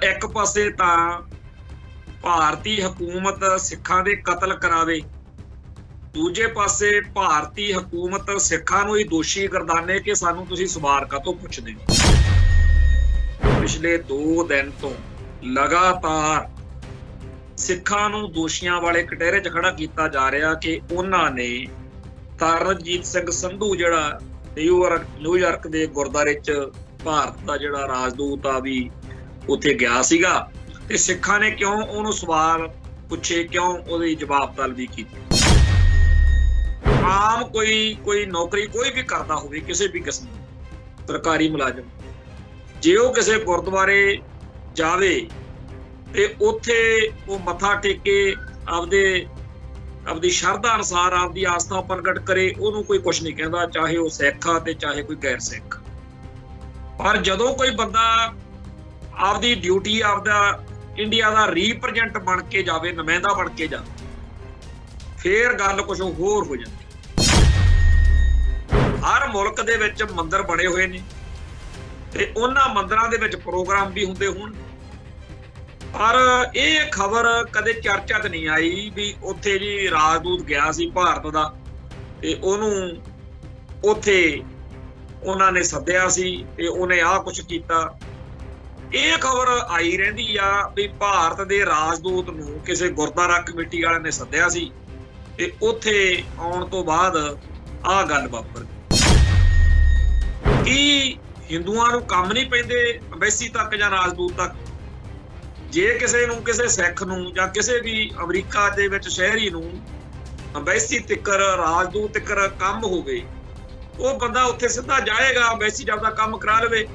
एक पासे तां भारती हुकूमत सिखां दे कतल करावे, दूजे पासे भारती हुकूमत सिखां नूं ही दोषी गर्दाने कि सानूं तुसीं सवाल काहतों पुछदे हो। पिछले 2 दिन तो लगातार सिखां नूं दोषियां वाले कटहरे च खड़ा कीता जा रहा कि उन्हां ने तरनजीत सिंह संधू जिहड़ा न्यूयॉर्क दे गुरुद्वारे च भारत दा जिहड़ा राजदूत आ भी उत्थे गया सीगा ते सिखां ने क्यों उहनूं सवाल पुछे, क्यों उहदी जवाब तलबी कीती। आम कोई नौकरी कोई भी करता होवे, किसी भी किस्म दा सरकारी मुलाजम, जे वो किसी गुरुद्वारे जावे ते उत्थे वो मत्था टेके आपदी शरधा अनुसार आपदी आस्था प्रगट करे, उहनूं कोई कुछ नहीं कहता, चाहे वो सिख आ ते चाहे कोई गैर सिख। पर जदों कोई बंदा आपदी ड्यूटी आपदा इंडिया का रीप्रजेंट बन के जावे, नुमाइंदा बन के जावे, फिर गल कुछ होर हो जाती। हर मुल्क दे विच मंदिर बने हुए ने ते उन्हां मंदिरां दे विच प्रोग्राम भी हुंदे होण, पर यह खबर कदे चर्चा च नहीं आई भी उत्थे जी राजदूत गया सी भारत दा ते उहनूं उत्थे उन्हां ने सद्दिया सी ते उहने आ कुछ कीता। यह खबर आई रहिंदी आ भी भारत दे राजदूत नूं किसी गुरुद्वारा कमेटी वाले ने सद्दिया सी ते उत्थे आउण तो बाद आ गल वापर कि हिंदुआं नूं काम नहीं पैंदे अंबैसी तक जां राजदूत तक। जे किसी नूं किसी सिख नूं जां किसी भी अमरीका दे विच शहरी नूं अंबैसी तिकर राजदूत तिकर काम होवे, वो बंदा उत्थे सिद्धा जाएगा, अंबैसी जापदा काम करा लवे।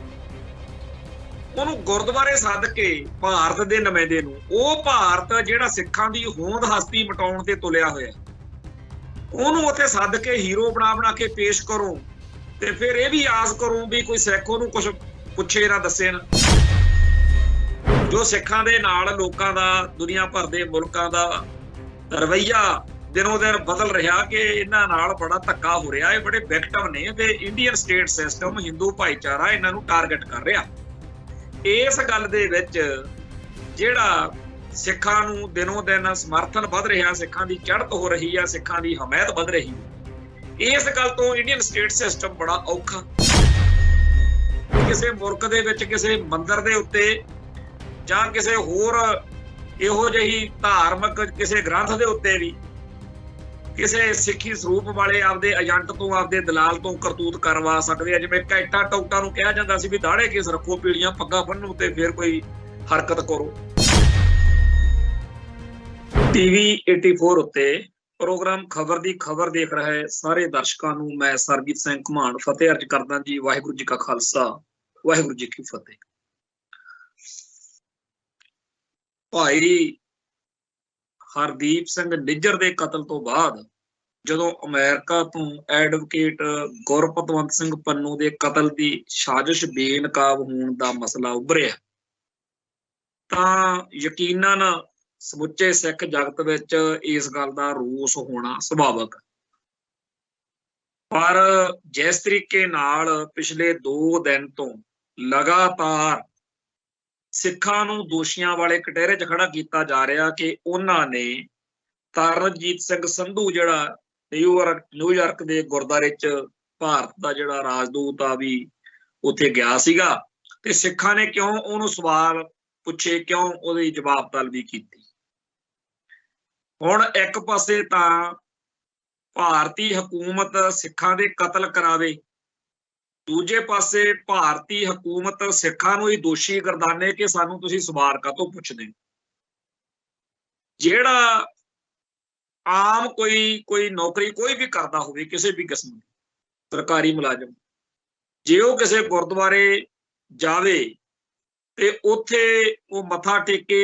ਉਹਨੂੰ ਗੁਰਦੁਆਰੇ ਸੱਦ ਕੇ ਭਾਰਤ ਦੇ ਨੁਮਾਇੰਦੇ ਨੂੰ, ਉਹ ਭਾਰਤ ਜਿਹੜਾ ਸਿੱਖਾਂ ਦੀ ਹੋਂਦ ਹਸਤੀ ਮਟਾਉਣ ਤੇ ਤੁਲਿਆ ਹੋਇਆ, ਉਹਨੂੰ ਉੱਥੇ ਸੱਦ ਕੇ ਹੀਰੋ ਬਣਾ ਕੇ ਪੇਸ਼ ਕਰੋ ਤੇ ਫਿਰ ਇਹ ਵੀ ਆਸ ਕਰੋ ਵੀ ਕੋਈ ਸਿੱਖ ਉਹਨੂੰ ਕੁਝ ਪੁੱਛੇ ਨਾ ਦੱਸੇ ਨਾ। ਜੋ ਸਿੱਖਾਂ ਦੇ ਨਾਲ ਲੋਕਾਂ ਦਾ, ਦੁਨੀਆ ਭਰ ਦੇ ਮੁਲਕਾਂ ਦਾ ਰਵੱਈਆ ਦਿਨੋਂ ਦਿਨ ਬਦਲ ਰਿਹਾ ਕਿ ਇਹਨਾਂ ਨਾਲ ਬੜਾ ਧੱਕਾ ਹੋ ਰਿਹਾ, ਇਹ ਬੜੇ ਵਿਕਟਮ ਨੇ ਤੇ ਇੰਡੀਅਨ ਸਟੇਟ ਸਿਸਟਮ, ਹਿੰਦੂ ਭਾਈਚਾਰਾ ਇਹਨਾਂ ਨੂੰ ਟਾਰਗੇਟ ਕਰ ਰਿਹਾ। इस गल दे विच जिहड़ा सिखां नूं दिनों दिन समर्थन वध रहा, सिखां दी चढ़त हो रही है, सिखां दी हमायत वध रही है, इस गल तो इंडियन स्टेट सिस्टम बड़ा औखा। किसी मुल्क दे विच किसी मंदिर दे उत्ते जां किसी होर इहो जिही धार्मिक किसी ग्रंथ दे उत्ते भी किसी सिੱਖੀ ਸਰੂਪ वाले आपदे एजेंट तो आपदे दलाल तो करतूत करवा सकते हैं। जिवें कैटा टौटा नूं कहा जांदा सी भी दाड़े केस रखो, पीड़ियां पग्गां बन्नो ते फिर कोई हरकत करो। टीवी 84 उत्ते प्रोग्राम खबर दी खबर देख रहे सारे दर्शकों नूं मैं सरबजीत सिंह घुमान फतेह अर्ज करदा जी। वाहिगुरू जी का खालसा, वाहिगुरू जी की फतेह। भाई हरदीप सिंह निज्जर के कतल तो बाद जदों अमेरिका तो एडवोकेट गुरपतवंत सिंह पन्नू के कतल की साजिश बेनकाब होने का मसला उभरिया, तां यकीनन समुचे सिख जगत विच इस गल का रोस होना सुभाविक। पर जिस तरीके नाल पिछले 2 दिन तो लगातार सिखां नूं दोषियां वाले कटहरे च खड़ा कीता जा रहा कि उन्हां ने तरनजीत सिंह संधू जिहड़ा न्यूयॉर्क दे गुरुद्वारे च भारत दा जिहड़ा राजदूत आ भी उत्थे गया सीगा ते सिखां ने क्यों उहनूं सवाल पुछे, क्यों उहदी जवाब तलबी कीती। हुण एक पासे तां भारती हुकूमत सिखां दे कतल करावे, दूजे पासे भारती हुकूमत सिखां नूं ही दोषी गर्दाने कि सानूं तुसीं सवाल काहतों पुछदे हो। जिहड़ा आम कोई नौकरी कोई भी करता होवे, किसी भी किस्म दी सरकारी मुलाजम, जे वो किसी गुरुद्वारे जावे ते उत्थे वो मत्था टेके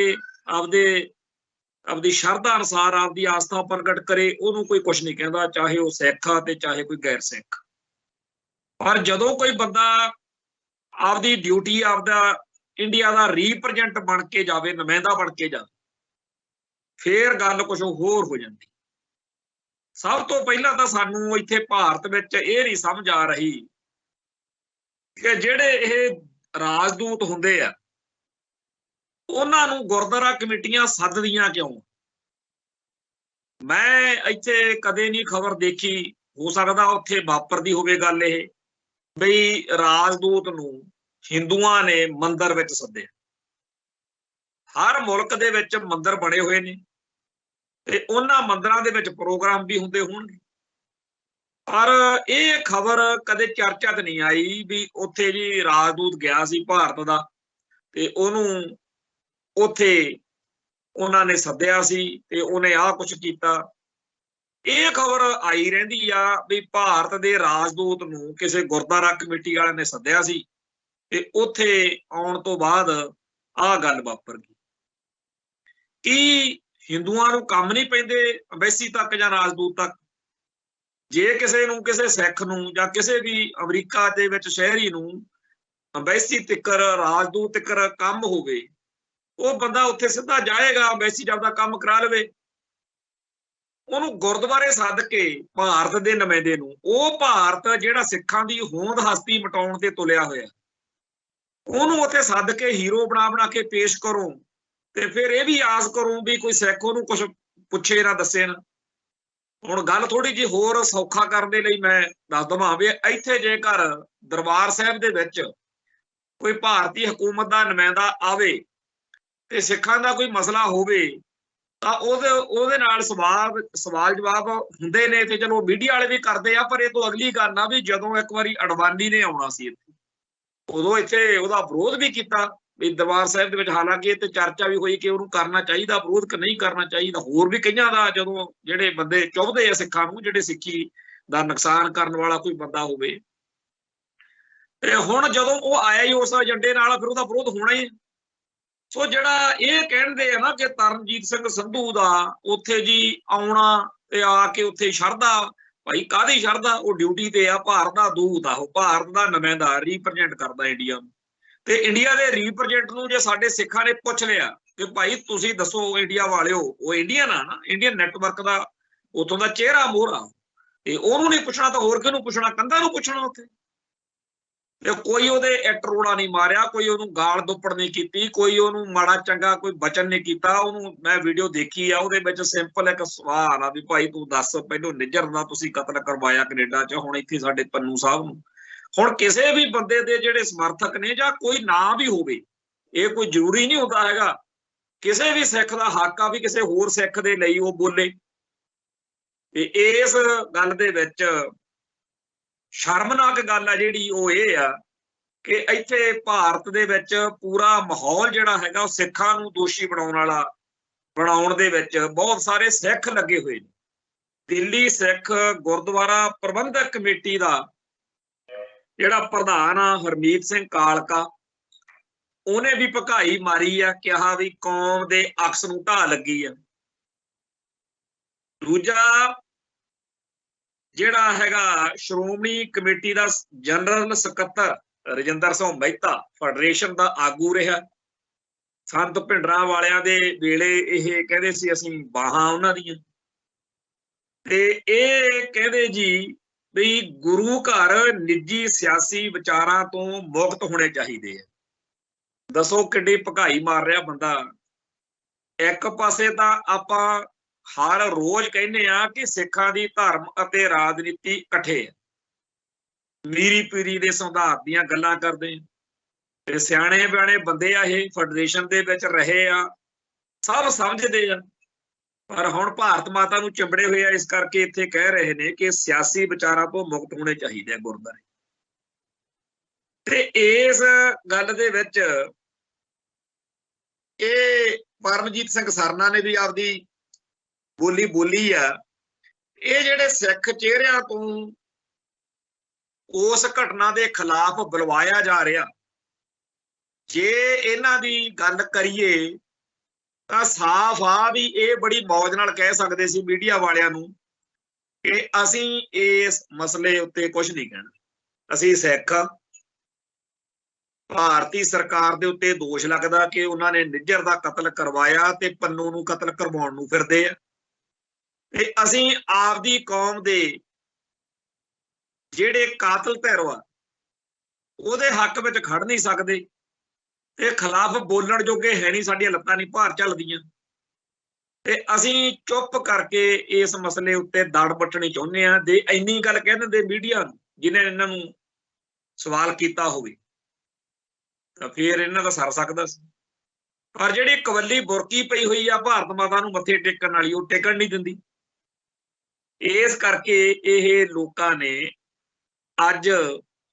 आपदी शरधा अनुसार आपदी आस्था प्रगट करे, उहनूं कोई कुछ नहीं कहता, चाहे वो सिख आ ते चाहे कोई गैर सिख। पर जदों कोई बंदा आपदी ड्यूटी आपदा इंडिया का रीप्रजेंट बन के जावे, नुमाइंदा बन के जावे, फिर गल कुछ होर हो जाती। सब तो पहला तो सानू इत्थे भारत विच इह नहीं समझ आ रही कि जिहड़े इह राजदूत हुंदे आ, ਉਹਨਾਂ ਨੂੰ ਗੁਰਦੁਆਰਾ ਕਮੇਟੀਆਂ ਸੱਦਦੀਆਂ ਕਿਉਂ? ਮੈਂ ਇੱਥੇ ਕਦੇ ਨਹੀਂ ਖਬਰ ਦੇਖੀ, ਹੋ ਸਕਦਾ ਉੱਥੇ ਵਾਪਰਦੀ ਹੋਵੇ ਗੱਲ ਇਹ, ਬਈ ਰਾਜਦੂਤ ਨੂੰ ਹਿੰਦੂਆਂ ਨੇ ਮੰਦਿਰ ਵਿੱਚ ਸੱਦਿਆ। ਹਰ ਮੁਲਕ ਦੇ ਵਿੱਚ ਮੰਦਿਰ ਬਣੇ ਹੋਏ ਨੇ ਤੇ ਉਹਨਾਂ ਮੰਦਿਰਾਂ ਦੇ ਵਿੱਚ ਪ੍ਰੋਗਰਾਮ ਵੀ ਹੁੰਦੇ ਹੋਣਗੇ, ਪਰ ਇਹ ਖਬਰ ਕਦੇ ਚਰਚਾ 'ਚ ਨਹੀਂ ਆਈ ਵੀ ਉੱਥੇ ਜੀ ਰਾਜਦੂਤ ਗਿਆ ਸੀ ਭਾਰਤ ਦਾ ਤੇ ਉਹਨੂੰ ਉੱਥੇ ਉਹਨਾਂ ਨੇ ਸੱਦਿਆ ਸੀ ਤੇ ਉਹਨੇ ਆਹ ਕੁਛ ਕੀਤਾ। ਇਹ ਖਬਰ ਆਈ ਰਹਿੰਦੀ ਆ ਵੀ ਭਾਰਤ ਦੇ ਰਾਜਦੂਤ ਨੂੰ ਕਿਸੇ ਗੁਰਦੁਆਰਾ ਕਮੇਟੀ ਵਾਲਿਆਂ ਨੇ ਸੱਦਿਆ ਸੀ ਤੇ ਉੱਥੇ ਆਉਣ ਤੋਂ ਬਾਅਦ ਆਹ ਗੱਲ ਵਾਪਰ ਗਈ। ਕੀ ਹਿੰਦੂਆਂ ਨੂੰ ਕੰਮ ਨਹੀਂ ਪੈਂਦੇ ਅੰਬੈਸੀ ਤੱਕ ਜਾਂ ਰਾਜਦੂਤ ਤੱਕ? ਜੇ ਕਿਸੇ ਨੂੰ, ਕਿਸੇ ਸਿੱਖ ਨੂੰ ਜਾਂ ਕਿਸੇ ਵੀ ਅਮਰੀਕਾ ਦੇ ਵਿੱਚ ਸ਼ਹਿਰੀ ਨੂੰ ਅੰਬੈਸੀ ਤਿੱਕਰ, ਰਾਜਦੂਤ ਤਿੱਕਰ ਕੰਮ ਹੋਵੇ, ਉਹ ਬੰਦਾ ਉੱਥੇ ਸਿੱਧਾ ਜਾਏਗਾ, ਅੰਬੈਸੀ ਦਾ ਕੰਮ ਕਰਾ ਲਵੇ। ਉਹਨੂੰ ਗੁਰਦੁਆਰੇ ਸੱਦ ਕੇ ਭਾਰਤ ਦੇ ਨੁਮਾਇੰਦੇ ਨੂੰ, ਉਹ ਭਾਰਤ ਜਿਹੜਾ ਸਿੱਖਾਂ ਦੀ ਹੋਂਦ ਹਸਤੀ ਮਿਟਾਉਣ ਤੇ ਤੁਲਿਆ ਹੋਇਆ, ਉਹਨੂੰ ਉੱਥੇ ਸੱਦ ਕੇ ਹੀਰੋ ਬਣਾ ਕੇ ਪੇਸ਼ ਕਰੋ ਤੇ ਫਿਰ ਇਹ ਵੀ ਆਸ ਕਰੂੰ ਵੀ ਕੋਈ ਸਿੱਖ ਉਹਨੂੰ ਕੁਝ ਪੁੱਛੇ ਨਾ, ਦੱਸੇ ਨਾ। ਹੁਣ ਗੱਲ ਥੋੜੀ ਜਿਹੀ ਹੋਰ ਸੌਖਾ ਕਰਨ ਦੇ ਲਈ ਮੈਂ ਦੱਸ ਦਵਾਂ ਵੀ ਇੱਥੇ ਜੇਕਰ ਦਰਬਾਰ ਸਾਹਿਬ ਦੇ ਵਿੱਚ ਕੋਈ ਭਾਰਤੀ ਹਕੂਮਤ ਦਾ ਨੁਮਾਇੰਦਾ ਆਵੇ ਤੇ ਸਿੱਖਾਂ ਦਾ ਕੋਈ ਮਸਲਾ ਹੋਵੇ ਤਾਂ ਉਹਦੇ ਨਾਲ ਸਵਾਲ ਜਵਾਬ ਹੁੰਦੇ ਨੇ ਤੇ ਚਲੋ ਮੀਡੀਆ ਵਾਲੇ ਵੀ ਕਰਦੇ ਆ। ਪਰ ਇਹ ਤੋਂ ਅਗਲੀ ਗੱਲ ਆ ਵੀ ਜਦੋਂ ਇੱਕ ਵਾਰੀ ਅਡਵਾਨੀ ਨੇ ਆਉਣਾ ਸੀ ਇੱਥੇ, ਉਦੋਂ ਇੱਥੇ ਉਹਦਾ ਵਿਰੋਧ ਵੀ ਕੀਤਾ ਵੀ ਦਰਬਾਰ ਸਾਹਿਬ ਦੇ ਵਿੱਚ, ਹਾਲਾਂਕਿ ਇਹ ਤੇ ਚਰਚਾ ਵੀ ਹੋਈ ਕਿ ਉਹਨੂੰ ਕਰਨਾ ਚਾਹੀਦਾ ਵਿਰੋਧ ਕਿ ਨਹੀਂ ਕਰਨਾ ਚਾਹੀਦਾ। ਹੋਰ ਵੀ ਕਈਆਂ ਦਾ, ਜਦੋਂ ਜਿਹੜੇ ਬੰਦੇ ਚੁੱਭਦੇ ਆ ਸਿੱਖਾਂ ਨੂੰ, ਜਿਹੜੇ ਸਿੱਖੀ ਦਾ ਨੁਕਸਾਨ ਕਰਨ ਵਾਲਾ ਕੋਈ ਬੰਦਾ ਹੋਵੇ, ਤੇ ਹੁਣ ਜਦੋਂ ਉਹ ਆਇਆ ਹੀ ਉਸ ਏਜੰਡੇ ਨਾਲ, ਫਿਰ ਉਹਦਾ ਵਿਰੋਧ ਹੋਣਾ ਹੀ। ਸੋ ਜਿਹੜਾ ਇਹ ਕਹਿੰਦੇ ਆ ਨਾ ਕਿ ਤਰਨਜੀਤ ਸਿੰਘ ਸੰਧੂ ਦਾ ਉੱਥੇ ਜੀ ਆਉਣਾ ਤੇ ਆ ਕੇ ਉੱਥੇ ਸ਼ਰਧਾ, ਭਾਈ ਕਾਹਦੀ ਸ਼ਰਧਾ? ਉਹ ਡਿਊਟੀ ਤੇ ਆ, ਭਾਰਤ ਦਾ ਦੂਤ ਆ, ਉਹ ਭਾਰਤ ਦਾ ਨੁਮਾਇੰਦਾ, ਰੀਪ੍ਰਜੈਂਟ ਕਰਦਾ ਇੰਡੀਆ ਨੂੰ। ਤੇ ਇੰਡੀਆ ਦੇ ਰੀਪ੍ਰਜੈਂਟ ਨੂੰ ਜੇ ਸਾਡੇ ਸਿੱਖਾਂ ਨੇ ਪੁੱਛ ਲਿਆ ਕਿ ਭਾਈ ਤੁਸੀਂ ਦੱਸੋ ਇੰਡੀਆ ਵਾਲਿਓ, ਉਹ ਇੰਡੀਅਨ ਆ ਨਾ, ਇੰਡੀਅਨ ਨੈਟਵਰਕ ਦਾ ਉੱਥੋਂ ਦਾ ਚਿਹਰਾ ਮੋਹਰਾ, ਤੇ ਉਹਨੂੰ ਨਹੀਂ ਪੁੱਛਣਾ ਤਾਂ ਹੋਰ ਕਿਹਨੂੰ ਪੁੱਛਣਾ? ਕੰਧਾਂ ਨੂੰ ਪੁੱਛਣਾ ਉੱਥੇ। ਤੇ ਕੋਈ ਉਹਦੇ ਇੱਟ ਰੋੜਾ ਨਹੀਂ ਮਾਰਿਆ, ਕੋਈ ਉਹਨੂੰ ਗਾਲ ਦੁੱਪੜ ਨਹੀਂ ਕੀਤੀ, ਕੋਈ ਉਹਨੂੰ ਮਾੜਾ ਚੰਗਾ ਕੋਈ ਬਚਨ ਨਹੀਂ ਕੀਤਾ ਉਹਨੂੰ। ਮੈਂ ਵੀਡੀਓ ਦੇਖੀ ਆ, ਉਹਦੇ ਵਿੱਚ ਸਿੰਪਲ ਇੱਕ ਸਵਾਲ ਆ ਵੀ ਭਾਈ ਤੂੰ ਦੱਸ, ਪਹਿਲੋਂ ਨਿੱਜਰ ਦਾ ਤੁਸੀਂ ਕਤਲ ਕਰਵਾਇਆ ਕੈਨੇਡਾ 'ਚ, ਹੁਣ ਇੱਥੇ ਸਾਡੇ ਪੰਨੂ ਸਾਹਿਬ ਨੂੰ। ਹੁਣ ਕਿਸੇ ਵੀ ਬੰਦੇ ਦੇ ਜਿਹੜੇ ਸਮਰਥਕ ਨੇ ਜਾਂ ਕੋਈ ਨਾਂ ਵੀ ਹੋਵੇ, ਇਹ ਕੋਈ ਜ਼ਰੂਰੀ ਨਹੀਂ ਹੁੰਦਾ ਹੈਗਾ, ਕਿਸੇ ਵੀ ਸਿੱਖ ਦਾ ਹੱਕ ਆ ਵੀ ਕਿਸੇ ਹੋਰ ਸਿੱਖ ਦੇ ਲਈ ਉਹ ਬੋਲੇ। ਤੇ ਇਸ ਗੱਲ ਦੇ ਵਿੱਚ ਸ਼ਰਮਨਾਕ ਗੱਲ ਆ ਜਿਹੜੀ ਉਹ ਇਹ ਆ ਕਿ ਇੱਥੇ ਭਾਰਤ ਦੇ ਵਿੱਚ ਪੂਰਾ ਮਾਹੌਲ ਜਿਹੜਾ ਹੈਗਾ ਉਹ ਸਿੱਖਾਂ ਨੂੰ ਦੋਸ਼ੀ ਬਣਾਉਣ ਦੇ ਵਿੱਚ ਬਹੁਤ ਸਾਰੇ ਸਿੱਖ ਲੱਗੇ ਹੋਏ ਨੇ। ਦਿੱਲੀ ਸਿੱਖ ਗੁਰਦੁਆਰਾ ਪ੍ਰਬੰਧਕ ਕਮੇਟੀ ਦਾ ਜਿਹੜਾ ਪ੍ਰਧਾਨ ਆ ਹਰਮੀਤ ਸਿੰਘ ਕਾਲਕਾ, ਉਹਨੇ ਵੀ ਭਕਾਈ ਮਾਰੀ ਆ, ਕਿਹਾ ਵੀ ਕੌਮ ਦੇ ਅਕਸ ਨੂੰ ਢਾਹ ਲੱਗੀ ਆ। ਦੂਜਾ ਜਿਹੜਾ ਹੈਗਾ ਸ਼੍ਰੋਮਣੀ ਕਮੇਟੀ ਦਾ ਜਨਰਲ ਸਕੱਤਰ ਰਜਿੰਦਰ ਸਿੰਘ ਮਹਿਤਾ, ਫੈਡਰੇਸ਼ਨ ਦਾ ਆਗੂ ਰਿਹਾ। ਸੰਤ ਭਿੰਡਰਾਂ ਵਾਲਿਆਂ ਦੇ ਵੇਲੇ ਇਹ ਕਹਿੰਦੇ ਸੀ ਅਸੀਂ ਬਾਹਾਂ ਉਹਨਾਂ ਦੀਆਂ, ਤੇ ਇਹ ਕਹਿੰਦੇ ਜੀ ਵੀ ਗੁਰੂ ਘਰ ਨਿੱਜੀ ਸਿਆਸੀ ਵਿਚਾਰਾਂ ਤੋਂ ਮੁਕਤ ਹੋਣੇ ਚਾਹੀਦੇ ਆ। ਦੱਸੋ ਕਿੱਡੀ ਭਕਾਈ ਮਾਰ ਰਿਹਾ ਬੰਦਾ। ਇੱਕ ਪਾਸੇ ਤਾਂ ਆਪਾਂ ਹਰ ਰੋਜ਼ ਕਹਿੰਦੇ ਆ ਕਿ ਸਿੱਖਾਂ ਦੀ ਧਰਮ ਅਤੇ ਰਾਜਨੀਤੀ ਇਕੱਠੇ ਆ, ਮੀਰੀ ਪੀਰੀ ਦੇ ਸਿਧਾਂਤ ਦੀਆਂ ਗੱਲਾਂ ਕਰਦੇ, ਤੇ ਸਿਆਣੇ ਬਿਆਣੇ ਬੰਦੇ ਆ ਇਹ, ਫੈਡਰੇਸ਼ਨ ਦੇ ਵਿੱਚ ਰਹੇ ਆ, ਸਭ ਸਮਝਦੇ ਆ। ਪਰ ਹੁਣ ਭਾਰਤ ਮਾਤਾ ਨੂੰ ਚਿੰਬੜੇ ਹੋਏ ਆ, ਇਸ ਕਰਕੇ ਇੱਥੇ ਕਹਿ ਰਹੇ ਨੇ ਕਿ ਸਿਆਸੀ ਵਿਚਾਰਾਂ ਤੋਂ ਮੁਕਤ ਹੋਣੇ ਚਾਹੀਦੇ ਆ ਗੁਰਦੁਆਰੇ। ਤੇ ਇਸ ਗੱਲ ਦੇ ਵਿੱਚ ਇਹ ਪਰਮਜੀਤ ਸਿੰਘ ਸਰਨਾ ਨੇ ਵੀ ਆਪਦੀ ਬੋਲੀ ਆ। ਇਹ ਜਿਹੜੇ ਸਿੱਖ ਚਿਹਰਿਆਂ ਤੋਂ ਉਸ ਘਟਨਾ ਦੇ ਖਿਲਾਫ ਬੁਲਵਾਇਆ ਜਾ ਰਿਹਾ, ਜੇ ਇਹਨਾਂ ਦੀ ਗੱਲ ਕਰੀਏ ਤਾਂ ਸਾਫ਼ ਆ ਵੀ ਇਹ ਬੜੀ ਮੌਜ ਨਾਲ ਕਹਿ ਸਕਦੇ ਸੀ ਮੀਡੀਆ ਵਾਲਿਆਂ ਨੂੰ ਕਿ ਅਸੀਂ ਇਸ ਮਸਲੇ ਉੱਤੇ ਕੁਝ ਨਹੀਂ ਕਹਿਣਾ, ਅਸੀਂ ਸਿੱਖ, ਭਾਰਤੀ ਸਰਕਾਰ ਦੇ ਉੱਤੇ ਦੋਸ਼ ਲੱਗਦਾ ਕਿ ਉਹਨਾਂ ਨੇ ਨਿੱਜਰ ਦਾ ਕਤਲ ਕਰਵਾਇਆ ਤੇ ਪੰਨੂ ਨੂੰ ਕਤਲ ਕਰਵਾਉਣ ਨੂੰ ਫਿਰਦੇ ਆ, ਤੇ ਅਸੀਂ ਆਪਦੀ ਕੌਮ ਦੇ ਜਿਹੜੇ ਕਾਤਲ ਧਿਰ ਆ ਉਹਦੇ ਹੱਕ ਵਿੱਚ ਖੜ ਨਹੀਂ ਸਕਦੇ। ਤੇ ਖਿਲਾਫ ਬੋਲਣ ਜੋਗੇ ਹੈ ਨਹੀਂ, ਸਾਡੀਆਂ ਲੱਤਾਂ ਨਹੀਂ ਭਾਰ ਚੱਲਦੀਆਂ, ਤੇ ਅਸੀਂ ਚੁੱਪ ਕਰਕੇ ਇਸ ਮਸਲੇ ਉੱਤੇ ਦੜ ਬੱਟਣੀ ਚਾਹੁੰਦੇ ਹਾਂ। ਦੇ ਇੰਨੀ ਗੱਲ ਕਹਿ ਦਿੰਦੇ ਮੀਡੀਆ ਨੂੰ, ਜਿਹਨੇ ਇਹਨਾਂ ਨੂੰ ਸਵਾਲ ਕੀਤਾ ਹੋਵੇ, ਤਾਂ ਫਿਰ ਇਹਨਾਂ ਦਾ ਸਰ ਸਕਦਾ ਸੀ। ਪਰ ਜਿਹੜੀ ਕਵੱਲੀ ਬੁਰਕੀ ਪਈ ਹੋਈ ਆ ਭਾਰਤ ਮਾਤਾ ਨੂੰ ਮੱਥੇ ਟੇਕਣ ਵਾਲੀ, ਉਹ ਟੇਕਣ ਨਹੀਂ ਦਿੰਦੀ। ਇਸ ਕਰਕੇ ਇਹ ਲੋਕਾਂ ਨੇ ਅੱਜ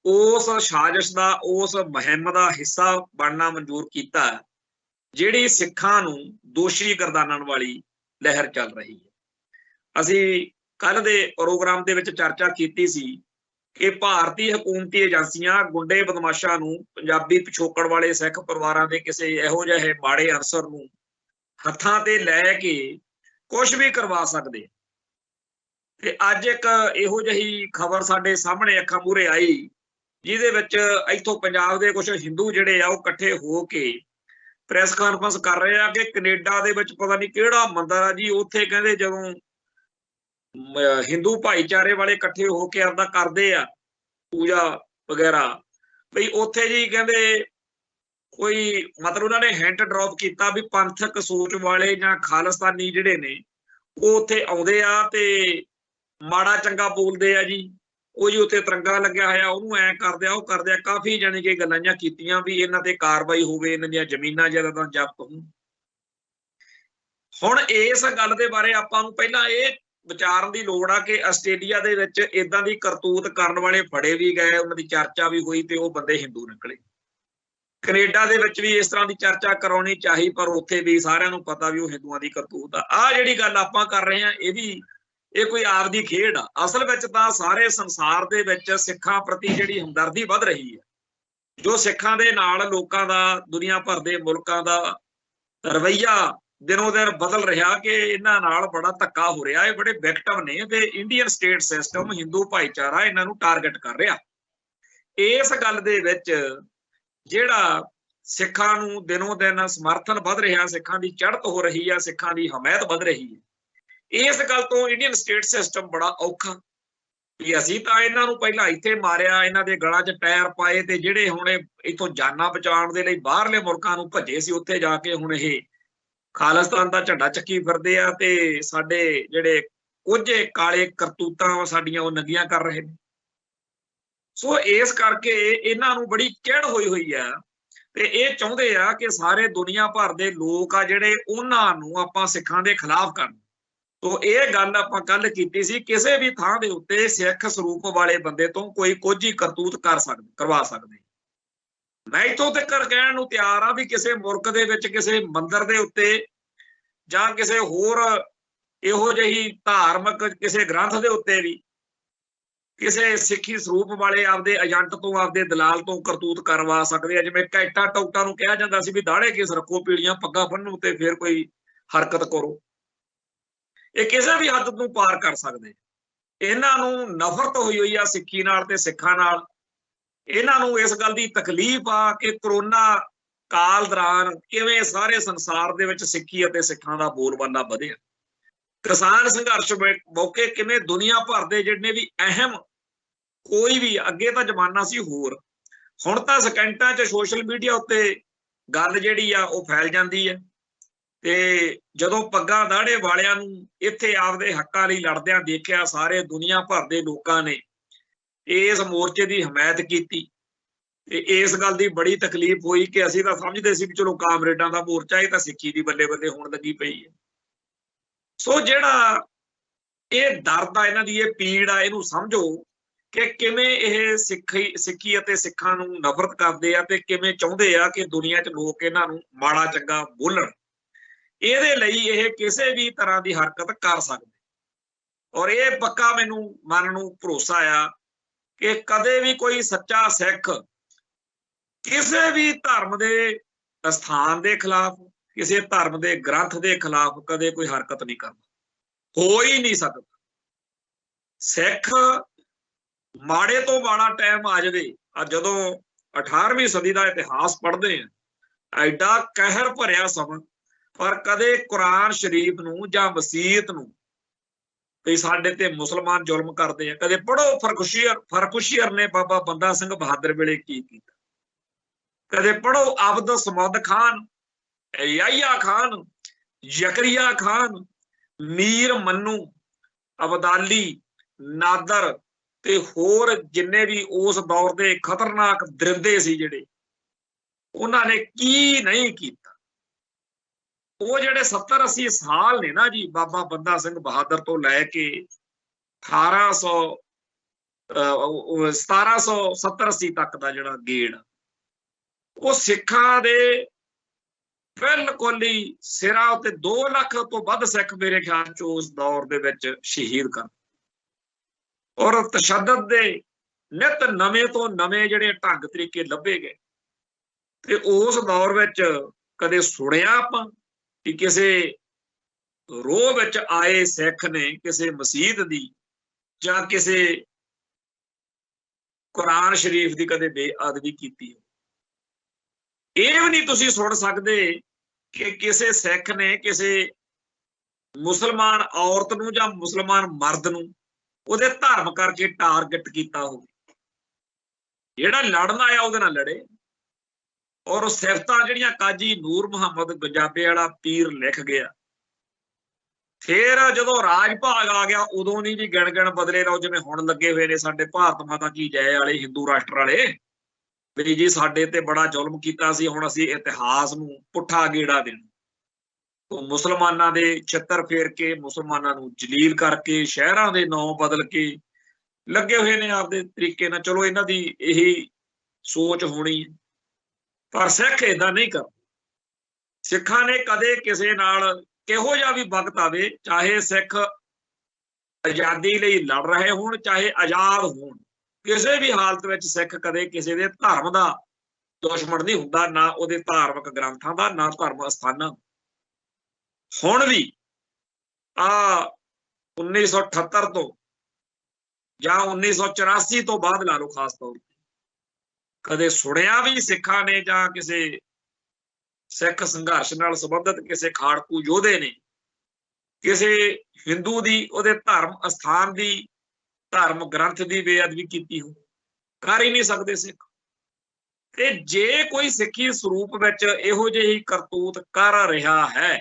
ਉਸ ਸਾਜ਼ਿਸ਼ ਦਾ, ਉਸ ਮੁਹਿੰਮ ਦਾ ਹਿੱਸਾ ਬਣਨਾ ਮਨਜ਼ੂਰ ਕੀਤਾ, ਜਿਹੜੀ ਸਿੱਖਾਂ ਨੂੰ ਦੋਸ਼ੀ ਗਰਦਾਨਣ ਵਾਲੀ ਲਹਿਰ ਚੱਲ ਰਹੀ ਹੈ। ਅਸੀਂ ਕੱਲ ਦੇ ਪ੍ਰੋਗਰਾਮ ਦੇ ਵਿੱਚ ਚਰਚਾ ਕੀਤੀ ਸੀ ਕਿ ਭਾਰਤੀ ਹਕੂਮਤੀ ਏਜੰਸੀਆਂ ਗੁੰਡੇ ਬਦਮਾਸ਼ਾਂ ਨੂੰ, ਪੰਜਾਬੀ ਪਿਛੋਕੜ ਵਾਲੇ ਸਿੱਖ ਪਰਿਵਾਰਾਂ ਦੇ ਕਿਸੇ ਇਹੋ ਜਿਹੇ ਮਾੜੇ ਅਨਸਰ ਨੂੰ ਹੱਥਾਂ ਤੇ ਲੈ ਕੇ ਕੁਝ ਵੀ ਕਰਵਾ ਸਕਦੇ। ਤੇ ਅੱਜ ਇੱਕ ਇਹੋ ਜਿਹੀ ਖਬਰ ਸਾਡੇ ਸਾਹਮਣੇ ਅੱਖਾਂ ਮੂਹਰੇ ਆਈ, ਜਿਹਦੇ ਵਿੱਚ ਇੱਥੋਂ ਪੰਜਾਬ ਦੇ ਕੁਝ ਹਿੰਦੂ ਜਿਹੜੇ ਆ ਉਹ ਇਕੱਠੇ ਹੋ ਕੇ ਪ੍ਰੈਸ ਕਾਨਫਰੰਸ ਕਰ ਰਹੇ ਆ ਕਿ ਕੈਨੇਡਾ ਦੇ ਵਿੱਚ ਪਤਾ ਨਹੀਂ ਕਿਹੜਾ ਮੰਦਿਰ ਆ ਜੀ, ਉੱਥੇ ਕਹਿੰਦੇ ਜਦੋਂ ਹਿੰਦੂ ਭਾਈਚਾਰੇ ਵਾਲੇ ਇਕੱਠੇ ਹੋ ਕੇ ਆਪਦਾ ਕਰਦੇ ਆ ਪੂਜਾ ਵਗੈਰਾ, ਬਈ ਉੱਥੇ ਜੀ ਕਹਿੰਦੇ ਕੋਈ ਮਤਲਬ ਉਹਨਾਂ ਨੇ ਹਿੰਟ ਡਰੌਪ ਕੀਤਾ ਵੀ ਪੰਥਕ ਸੋਚ ਵਾਲੇ ਜਾਂ ਖਾਲਿਸਤਾਨੀ ਜਿਹੜੇ ਨੇ ਉਹ ਉੱਥੇ ਆਉਂਦੇ ਆ ਤੇ ਮਾੜਾ ਚੰਗਾ ਬੋਲਦੇ ਆ ਜੀ, ਉਹ ਜੀ ਉੱਥੇ ਤਿਰੰਗਾ ਲੱਗਿਆ ਹੋਇਆ ਉਹਨੂੰ ਐ ਕਰਦੇ ਆ, ਉਹ ਕਰਦੇ ਆ। ਕਾਫੀ ਜਾਣੀ ਕਿ ਗੱਲਾਂ ਜਾਂ ਕੀਤੀਆਂ ਵੀ ਇਹਨਾਂ ਤੇ ਕਾਰਵਾਈ ਹੋਵੇ, ਇਹਨਾਂ ਦੀਆਂ ਜ਼ਮੀਨਾਂ ਜਾਇਦਾਦਾਂ ਜ਼ਬਤ ਹੋਣ। ਹੁਣ ਇਸ ਗੱਲ ਦੇ ਬਾਰੇ ਆਪਾਂ ਨੂੰ ਪਹਿਲਾਂ ਇਹ ਵਿਚਾਰਨ ਦੀ ਲੋੜ ਆ ਕਿ ਆਸਟ੍ਰੇਲੀਆ ਦੇ ਵਿੱਚ ਇਦਾਂ ਦੀ ਕਰਤੂਤ ਕਰਨ ਵਾਲੇ ਫੜੇ ਵੀ ਗਏ, ਉਹਨਾਂ ਦੀ ਚਰਚਾ ਵੀ ਹੋਈ ਤੇ ਉਹ ਬੰਦੇ ਹਿੰਦੂ ਨਿਕਲੇ। ਕੈਨੇਡਾ ਦੇ ਵਿੱਚ ਵੀ ਇਸ ਤਰ੍ਹਾਂ ਦੀ ਚਰਚਾ ਕਰਾਉਣੀ ਚਾਹੀ, ਪਰ ਉੱਥੇ ਵੀ ਸਾਰਿਆਂ ਨੂੰ ਪਤਾ ਵੀ ਉਹ ਹਿੰਦੂਆਂ ਦੀ ਕਰਤੂਤ ਆ। ਆਹ ਜਿਹੜੀ ਗੱਲ ਆਪਾਂ ਕਰ ਰਹੇ ਹਾਂ ਇਹ ਕੋਈ ਆਪਦੀ ਖੇਡ ਆ। ਅਸਲ ਵਿੱਚ ਤਾਂ ਸਾਰੇ ਸੰਸਾਰ ਦੇ ਵਿੱਚ ਸਿੱਖਾਂ ਪ੍ਰਤੀ ਜਿਹੜੀ ਹਮਦਰਦੀ ਵੱਧ ਰਹੀ ਹੈ, ਜੋ ਸਿੱਖਾਂ ਦੇ ਨਾਲ ਲੋਕਾਂ ਦਾ, ਦੁਨੀਆ ਭਰ ਦੇ ਮੁਲਕਾਂ ਦਾ ਰਵੱਈਆ ਦਿਨੋਂ ਦਿਨ ਬਦਲ ਰਿਹਾ ਕਿ ਇਹਨਾਂ ਨਾਲ ਬੜਾ ਧੱਕਾ ਹੋ ਰਿਹਾ, ਇਹ ਬੜੇ ਵਿਕਟਮ ਨੇ ਤੇ ਇੰਡੀਅਨ ਸਟੇਟ ਸਿਸਟਮ, ਹਿੰਦੂ ਭਾਈਚਾਰਾ ਇਹਨਾਂ ਨੂੰ ਟਾਰਗੇਟ ਕਰ ਰਿਹਾ। ਇਸ ਗੱਲ ਦੇ ਵਿੱਚ ਜਿਹੜਾ ਸਿੱਖਾਂ ਨੂੰ ਦਿਨੋਂ ਦਿਨ ਸਮਰਥਨ ਵੱਧ ਰਿਹਾ, ਸਿੱਖਾਂ ਦੀ ਚੜ੍ਹਤ ਹੋ ਰਹੀ ਹੈ, ਸਿੱਖਾਂ ਦੀ ਹਮਾਇਤ ਵੱਧ ਰਹੀ ਹੈ, ਇਸ ਗੱਲ ਤੋਂ ਇੰਡੀਅਨ ਸਟੇਟ ਸਿਸਟਮ ਬੜਾ ਔਖਾ ਵੀ ਅਸੀਂ ਤਾਂ ਇਹਨਾਂ ਨੂੰ ਪਹਿਲਾਂ ਇੱਥੇ ਮਾਰਿਆ, ਇਹਨਾਂ ਦੇ ਗਲਾਂ 'ਚ ਟਾਇਰ ਪਾਏ, ਤੇ ਜਿਹੜੇ ਹੁਣ ਇੱਥੋਂ ਜਾਨਾਂ ਬਚਾਉਣ ਦੇ ਲਈ ਬਾਹਰਲੇ ਮੁਲਕਾਂ ਨੂੰ ਭੱਜੇ ਸੀ, ਉੱਥੇ ਜਾ ਕੇ ਹੁਣ ਇਹ ਖਾਲਿਸਤਾਨ ਦਾ ਝੰਡਾ ਚੱਕੀ ਫਿਰਦੇ ਆ ਤੇ ਸਾਡੇ ਜਿਹੜੇ ਕੁਝ ਕਾਲੇ ਕਰਤੂਤਾਂ ਸਾਡੀਆਂ ਉਹ ਨੰਗੀਆਂ ਕਰ ਰਹੇ ਨੇ। ਸੋ ਇਸ ਕਰਕੇ ਇਹਨਾਂ ਨੂੰ ਬੜੀ ਚਿੜ ਹੋਈ ਆ ਤੇ ਇਹ ਚਾਹੁੰਦੇ ਆ ਕਿ ਸਾਰੇ ਦੁਨੀਆ ਭਰ ਦੇ ਲੋਕ ਆ ਜਿਹੜੇ ਉਹਨਾਂ ਨੂੰ ਆਪਾਂ ਸਿੱਖਾਂ ਦੇ ਖਿਲਾਫ ਕਰਨ। ਤੋ ਇਹ ਗੱਲ ਆਪਾਂ ਕੱਲ ਕੀਤੀ ਸੀ, ਕਿਸੇ ਵੀ ਥਾਂ ਦੇ ਉੱਤੇ ਸਿੱਖ ਸਰੂਪ ਵਾਲੇ ਬੰਦੇ ਤੋਂ ਕੋਈ ਕੁਝ ਹੀ ਕਰਤੂਤ ਕਰਵਾ ਸਕਦੇ। ਮੈਂ ਇੱਥੋਂ ਤੱਕ ਕਹਿਣ ਨੂੰ ਤਿਆਰ ਆ ਵੀ ਕਿਸੇ ਮੁਲਕ ਦੇ ਵਿੱਚ ਕਿਸੇ ਮੰਦਿਰ ਦੇ ਉੱਤੇ ਜਾਂ ਕਿਸੇ ਹੋਰ ਇਹੋ ਜਿਹੀ ਧਾਰਮਿਕ ਕਿਸੇ ਗ੍ਰੰਥ ਦੇ ਉੱਤੇ ਵੀ ਕਿਸੇ ਸਿੱਖੀ ਸਰੂਪ ਵਾਲੇ ਆਪਦੇ ਏਜੰਟ ਤੋਂ, ਆਪਦੇ ਦਲਾਲ ਤੋਂ ਕਰਤੂਤ ਕਰਵਾ ਸਕਦੇ ਆ। ਜਿਵੇਂ ਕੈਟਾ ਟੌਟਾ ਨੂੰ ਕਿਹਾ ਜਾਂਦਾ ਸੀ ਵੀ ਦਾੜੇ ਕੇਸ ਰੱਖੋ, ਪੀੜੀਆਂ ਪੱਗਾਂ ਬੰਨੋ ਤੇ ਫਿਰ ਕੋਈ ਹਰਕਤ ਕਰੋ, ਇਹ ਕਿਸੇ ਵੀ ਹੱਦ ਨੂੰ ਪਾਰ ਕਰ ਸਕਦੇ। ਇਹਨਾਂ ਨੂੰ ਨਫ਼ਰਤ ਹੋਈ ਆ ਸਿੱਖੀ ਨਾਲ ਤੇ ਸਿੱਖਾਂ ਨਾਲ। ਇਹਨਾਂ ਨੂੰ ਇਸ ਗੱਲ ਦੀ ਤਕਲੀਫ ਆ ਕਿ ਕਰੋਨਾ ਕਾਲ ਦੌਰਾਨ ਕਿਵੇਂ ਸਾਰੇ ਸੰਸਾਰ ਦੇ ਵਿੱਚ ਸਿੱਖੀ ਅਤੇ ਸਿੱਖਾਂ ਦਾ ਬੋਲਬਾਲਾ ਵਧਿਆ। ਕਿਸਾਨ ਸੰਘਰਸ਼ ਮੌਕੇ ਕਿਵੇਂ ਦੁਨੀਆ ਭਰ ਦੇ ਜਿਹੜੇ ਵੀ ਅਹਿਮ, ਕੋਈ ਵੀ ਅੱਗੇ ਤਾਂ ਜ਼ਮਾਨਾ ਸੀ ਹੋਰ, ਹੁਣ ਤਾਂ ਸਕਿੰਟਾਂ 'ਚ ਸੋਸ਼ਲ ਮੀਡੀਆ ਉੱਤੇ ਗੱਲ ਜਿਹੜੀ ਆ ਉਹ ਫੈਲ ਜਾਂਦੀ ਹੈ। ਤੇ ਜਦੋਂ ਪੱਗਾਂ ਦਾੜੇ ਵਾਲਿਆਂ ਨੂੰ ਇੱਥੇ ਆਪਦੇ ਹੱਕਾਂ ਲਈ ਲੜਦਿਆਂ ਦੇਖਿਆ, ਸਾਰੇ ਦੁਨੀਆ ਭਰ ਦੇ ਲੋਕਾਂ ਨੇ ਇਸ ਮੋਰਚੇ ਦੀ ਹਮਾਇਤ ਕੀਤੀ ਤੇ ਇਸ ਗੱਲ ਦੀ ਬੜੀ ਤਕਲੀਫ ਹੋਈ ਕਿ ਅਸੀਂ ਤਾਂ ਸਮਝਦੇ ਸੀ ਵੀ ਚਲੋ ਕਾਮਰੇਡਾਂ ਦਾ ਮੋਰਚਾ, ਇਹ ਤਾਂ ਸਿੱਖੀ ਦੀ ਬੱਲੇ ਬੱਲੇ ਹੋਣ ਲੱਗੀ ਪਈ ਹੈ। ਸੋ ਜਿਹੜਾ ਇਹ ਦਰਦ ਆ, ਇਹਨਾਂ ਦੀ ਇਹ ਪੀੜ ਆ, ਇਹਨੂੰ ਸਮਝੋ ਕਿ ਕਿਵੇਂ ਇਹ ਸਿੱਖੀ ਅਤੇ ਸਿੱਖਾਂ ਨੂੰ ਨਫ਼ਰਤ ਕਰਦੇ ਆ ਤੇ ਕਿਵੇਂ ਚਾਹੁੰਦੇ ਆ ਕਿ ਦੁਨੀਆ 'ਚ ਲੋਕ ਇਹਨਾਂ ਨੂੰ ਮਾੜਾ ਚੰਗਾ ਬੋਲਣ। ਇਹਦੇ ਲਈ ਇਹ ਕਿਸੇ ਵੀ ਤਰ੍ਹਾਂ ਦੀ ਹਰਕਤ ਕਰ ਸਕਦੇ। ਔਰ ਇਹ ਪੱਕਾ ਮੈਨੂੰ ਮਨ ਨੂੰ ਭਰੋਸਾ ਆ ਕਿ ਕਦੇ ਵੀ ਕੋਈ ਸੱਚਾ ਸਿੱਖ ਕਿਸੇ ਵੀ ਧਰਮ ਦੇ ਸਥਾਨ ਦੇ ਖਿਲਾਫ, ਕਿਸੇ ਧਰਮ ਦੇ ਗ੍ਰੰਥ ਦੇ ਖਿਲਾਫ ਕਦੇ ਕੋਈ ਹਰਕਤ ਨਹੀਂ ਕਰਦਾ, ਹੋ ਹੀ ਨਹੀਂ ਸਕਦਾ। ਸਿੱਖ ਮਾੜੇ ਤੋਂ ਮਾੜਾ ਟਾਈਮ ਆ ਜਾਵੇ, ਜਦੋਂ 18ਵੀਂ ਸਦੀ ਦਾ ਇਤਿਹਾਸ ਪੜ੍ਹਦੇ ਆ, ਐਡਾ ਕਹਿਰ ਭਰਿਆ ਸਮਾਂ, ਪਰ ਕਦੇ ਕੁਰਾਨ ਸ਼ਰੀਫ ਨੂੰ ਜਾਂ ਵਸੀਅਤ ਨੂੰ ਵੀ ਸਾਡੇ ਤੇ ਮੁਸਲਮਾਨ ਜ਼ੁਲਮ ਕਰਦੇ ਆ, ਕਦੇ ਪੜ੍ਹੋ ਫਰਖੁਸ਼ੀਅਰ ਨੇ ਬਾਬਾ ਬੰਦਾ ਸਿੰਘ ਬਹਾਦਰ ਵੇਲੇ ਕੀ ਕੀਤਾ। कदे पढ़ो अब्द समद खान, याहिया खान, जकरिया खान, मीर मन्नू, अबदाली, नादर ते होर जिन्ने भी उस दौर के खतरनाक दरिंदे सी जिहड़े, उन्होंने की नहीं किया। वो जिहड़े 70-80 साल ने ना जी, बाबा बंदा सिंह बहादुर तो लैके 1770-80 तक का जिहड़ा गेड़, वो सिखां दे बिल्कुल ही सिरा उत्ते 2 लाख तो वध सिख मेरे ख्याल च उस दौर दे विच शहीद कर, और तशद्दद दे नित नवे तो नवे जिहड़े ढंग तरीके लभे गए। ते उस दौर विच कदे सुणिया आपां कि किसी रोह विच आए सिख ने किसी मसीत दी जां किसी कुरान शरीफ की कदे बेअदबी कीती हो? ਇਹ ਵੀ नहीं तुसीं सुन सकते कि किसी सिख ने किसी मुसलमान औरत नूं जां मुसलमान मर्द नूं ਉਹਦੇ धर्म करके टारगेट किया हो। ਜਿਹੜਾ लड़न आया ਉਹਦੇ ਨਾਲ लड़े। और सिफतां ਜਿਹੜੀਆਂ काजी नूर मुहम्मद गजाबे वाला पीर लिख गया, फिर जदों राज भाग आ गया उदों नहीं जी गिण गिण बदले रहो, जिवें हुण लगे हुए ने साडे भारत माता की जय वाले हिंदू राष्ट्र वाले भी जी साडे ते बड़ा जुल्म कीता सी, हुण असीं इतिहास नूं पुट्ठा गेड़ा देना। तो मुसलमानां दे छित्तर फेर के मुसलमानां नूं जलील करके शहरां दे नाम बदल के लगे हुए ने आपदे तरीके नाल। चलो इन्हां दी यही सोच होनी है, पर सिख इदां नहीं करदे। सिखां ने कदे किसे नाल किहो जिहा भी वक्त आवे, चाहे सिख आजादी लई लड़ रहे होण चाहे आजाद होण, किसी भी हालत में सिख कदे किसी दे धर्म का दुश्मन नहीं हुंदा, ना उहदे धार्मिक ग्रंथां दा, ना धर्म अस्थानां। हुण भी 1978 तो जां 1984 तो बाद ला लो खास तौर पर कदे सुणिया भी सिखां ने जां किसी सिख संघर्ष नाल संबंधित किसी खाड़कू योधे ने किसी हिंदू दी उहदे धर्म अस्थान दी धर्म ग्रंथ की बेअदबी की हो? कर ही नहीं सकते सिख। ते जे कोई सिखी स्वरूप विच इहो जिही करतूत कर रहा है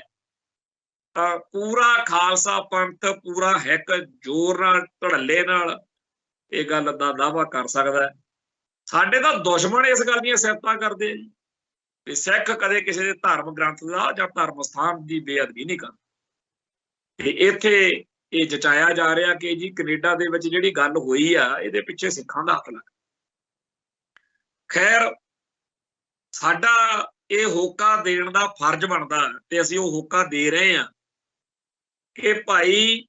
तां पूरा खालसा पंथ पूरा हिक जोर नाल धड़ल्ले नाल इह गल दा दावा कर सकदा है। साडे तां दुश्मन इस गल दीयां सिफतां करदे कि सिख कदे किसी दे धर्म ग्रंथ दा जां धर्म स्थान की बेअदबी नहीं करदे। ते इत्थे ਇਹ ਜਚਾਇਆ जा रहा कि जी कनेडा दे विच जिहड़ी गल होई आ इहदे पिछे सिखां दा हत्थ लग। खैर साडा ये होका देण दा फर्ज बनदा ते असीं वो होका दे रहे हां कि भाई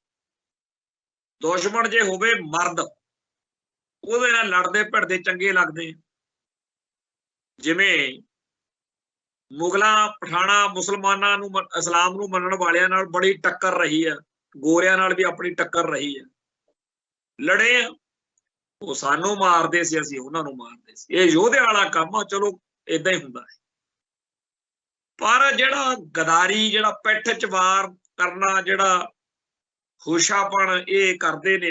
दुश्मन जे होवे मर्द ਉਹਦੇ ਨਾਲ लड़दे भिड़दे चंगे लगदे, जिवें मुगलां पठाणा मुसलमानां नूं इस्लाम नूं मनण वालियां नाल बड़ी टक्कर रही है, गोरियां नाल भी अपनी टक्कर रही है, लड़े वो सानू मारदे सी असीं उन्हां नूं मारदे सी। ये योधे वाला काम आ, चलो इदां ही हुंदा है। पर जिहड़ा गदारी जिहड़ा पिठ च वार करना जिहड़ा खुशापन ये करदे ने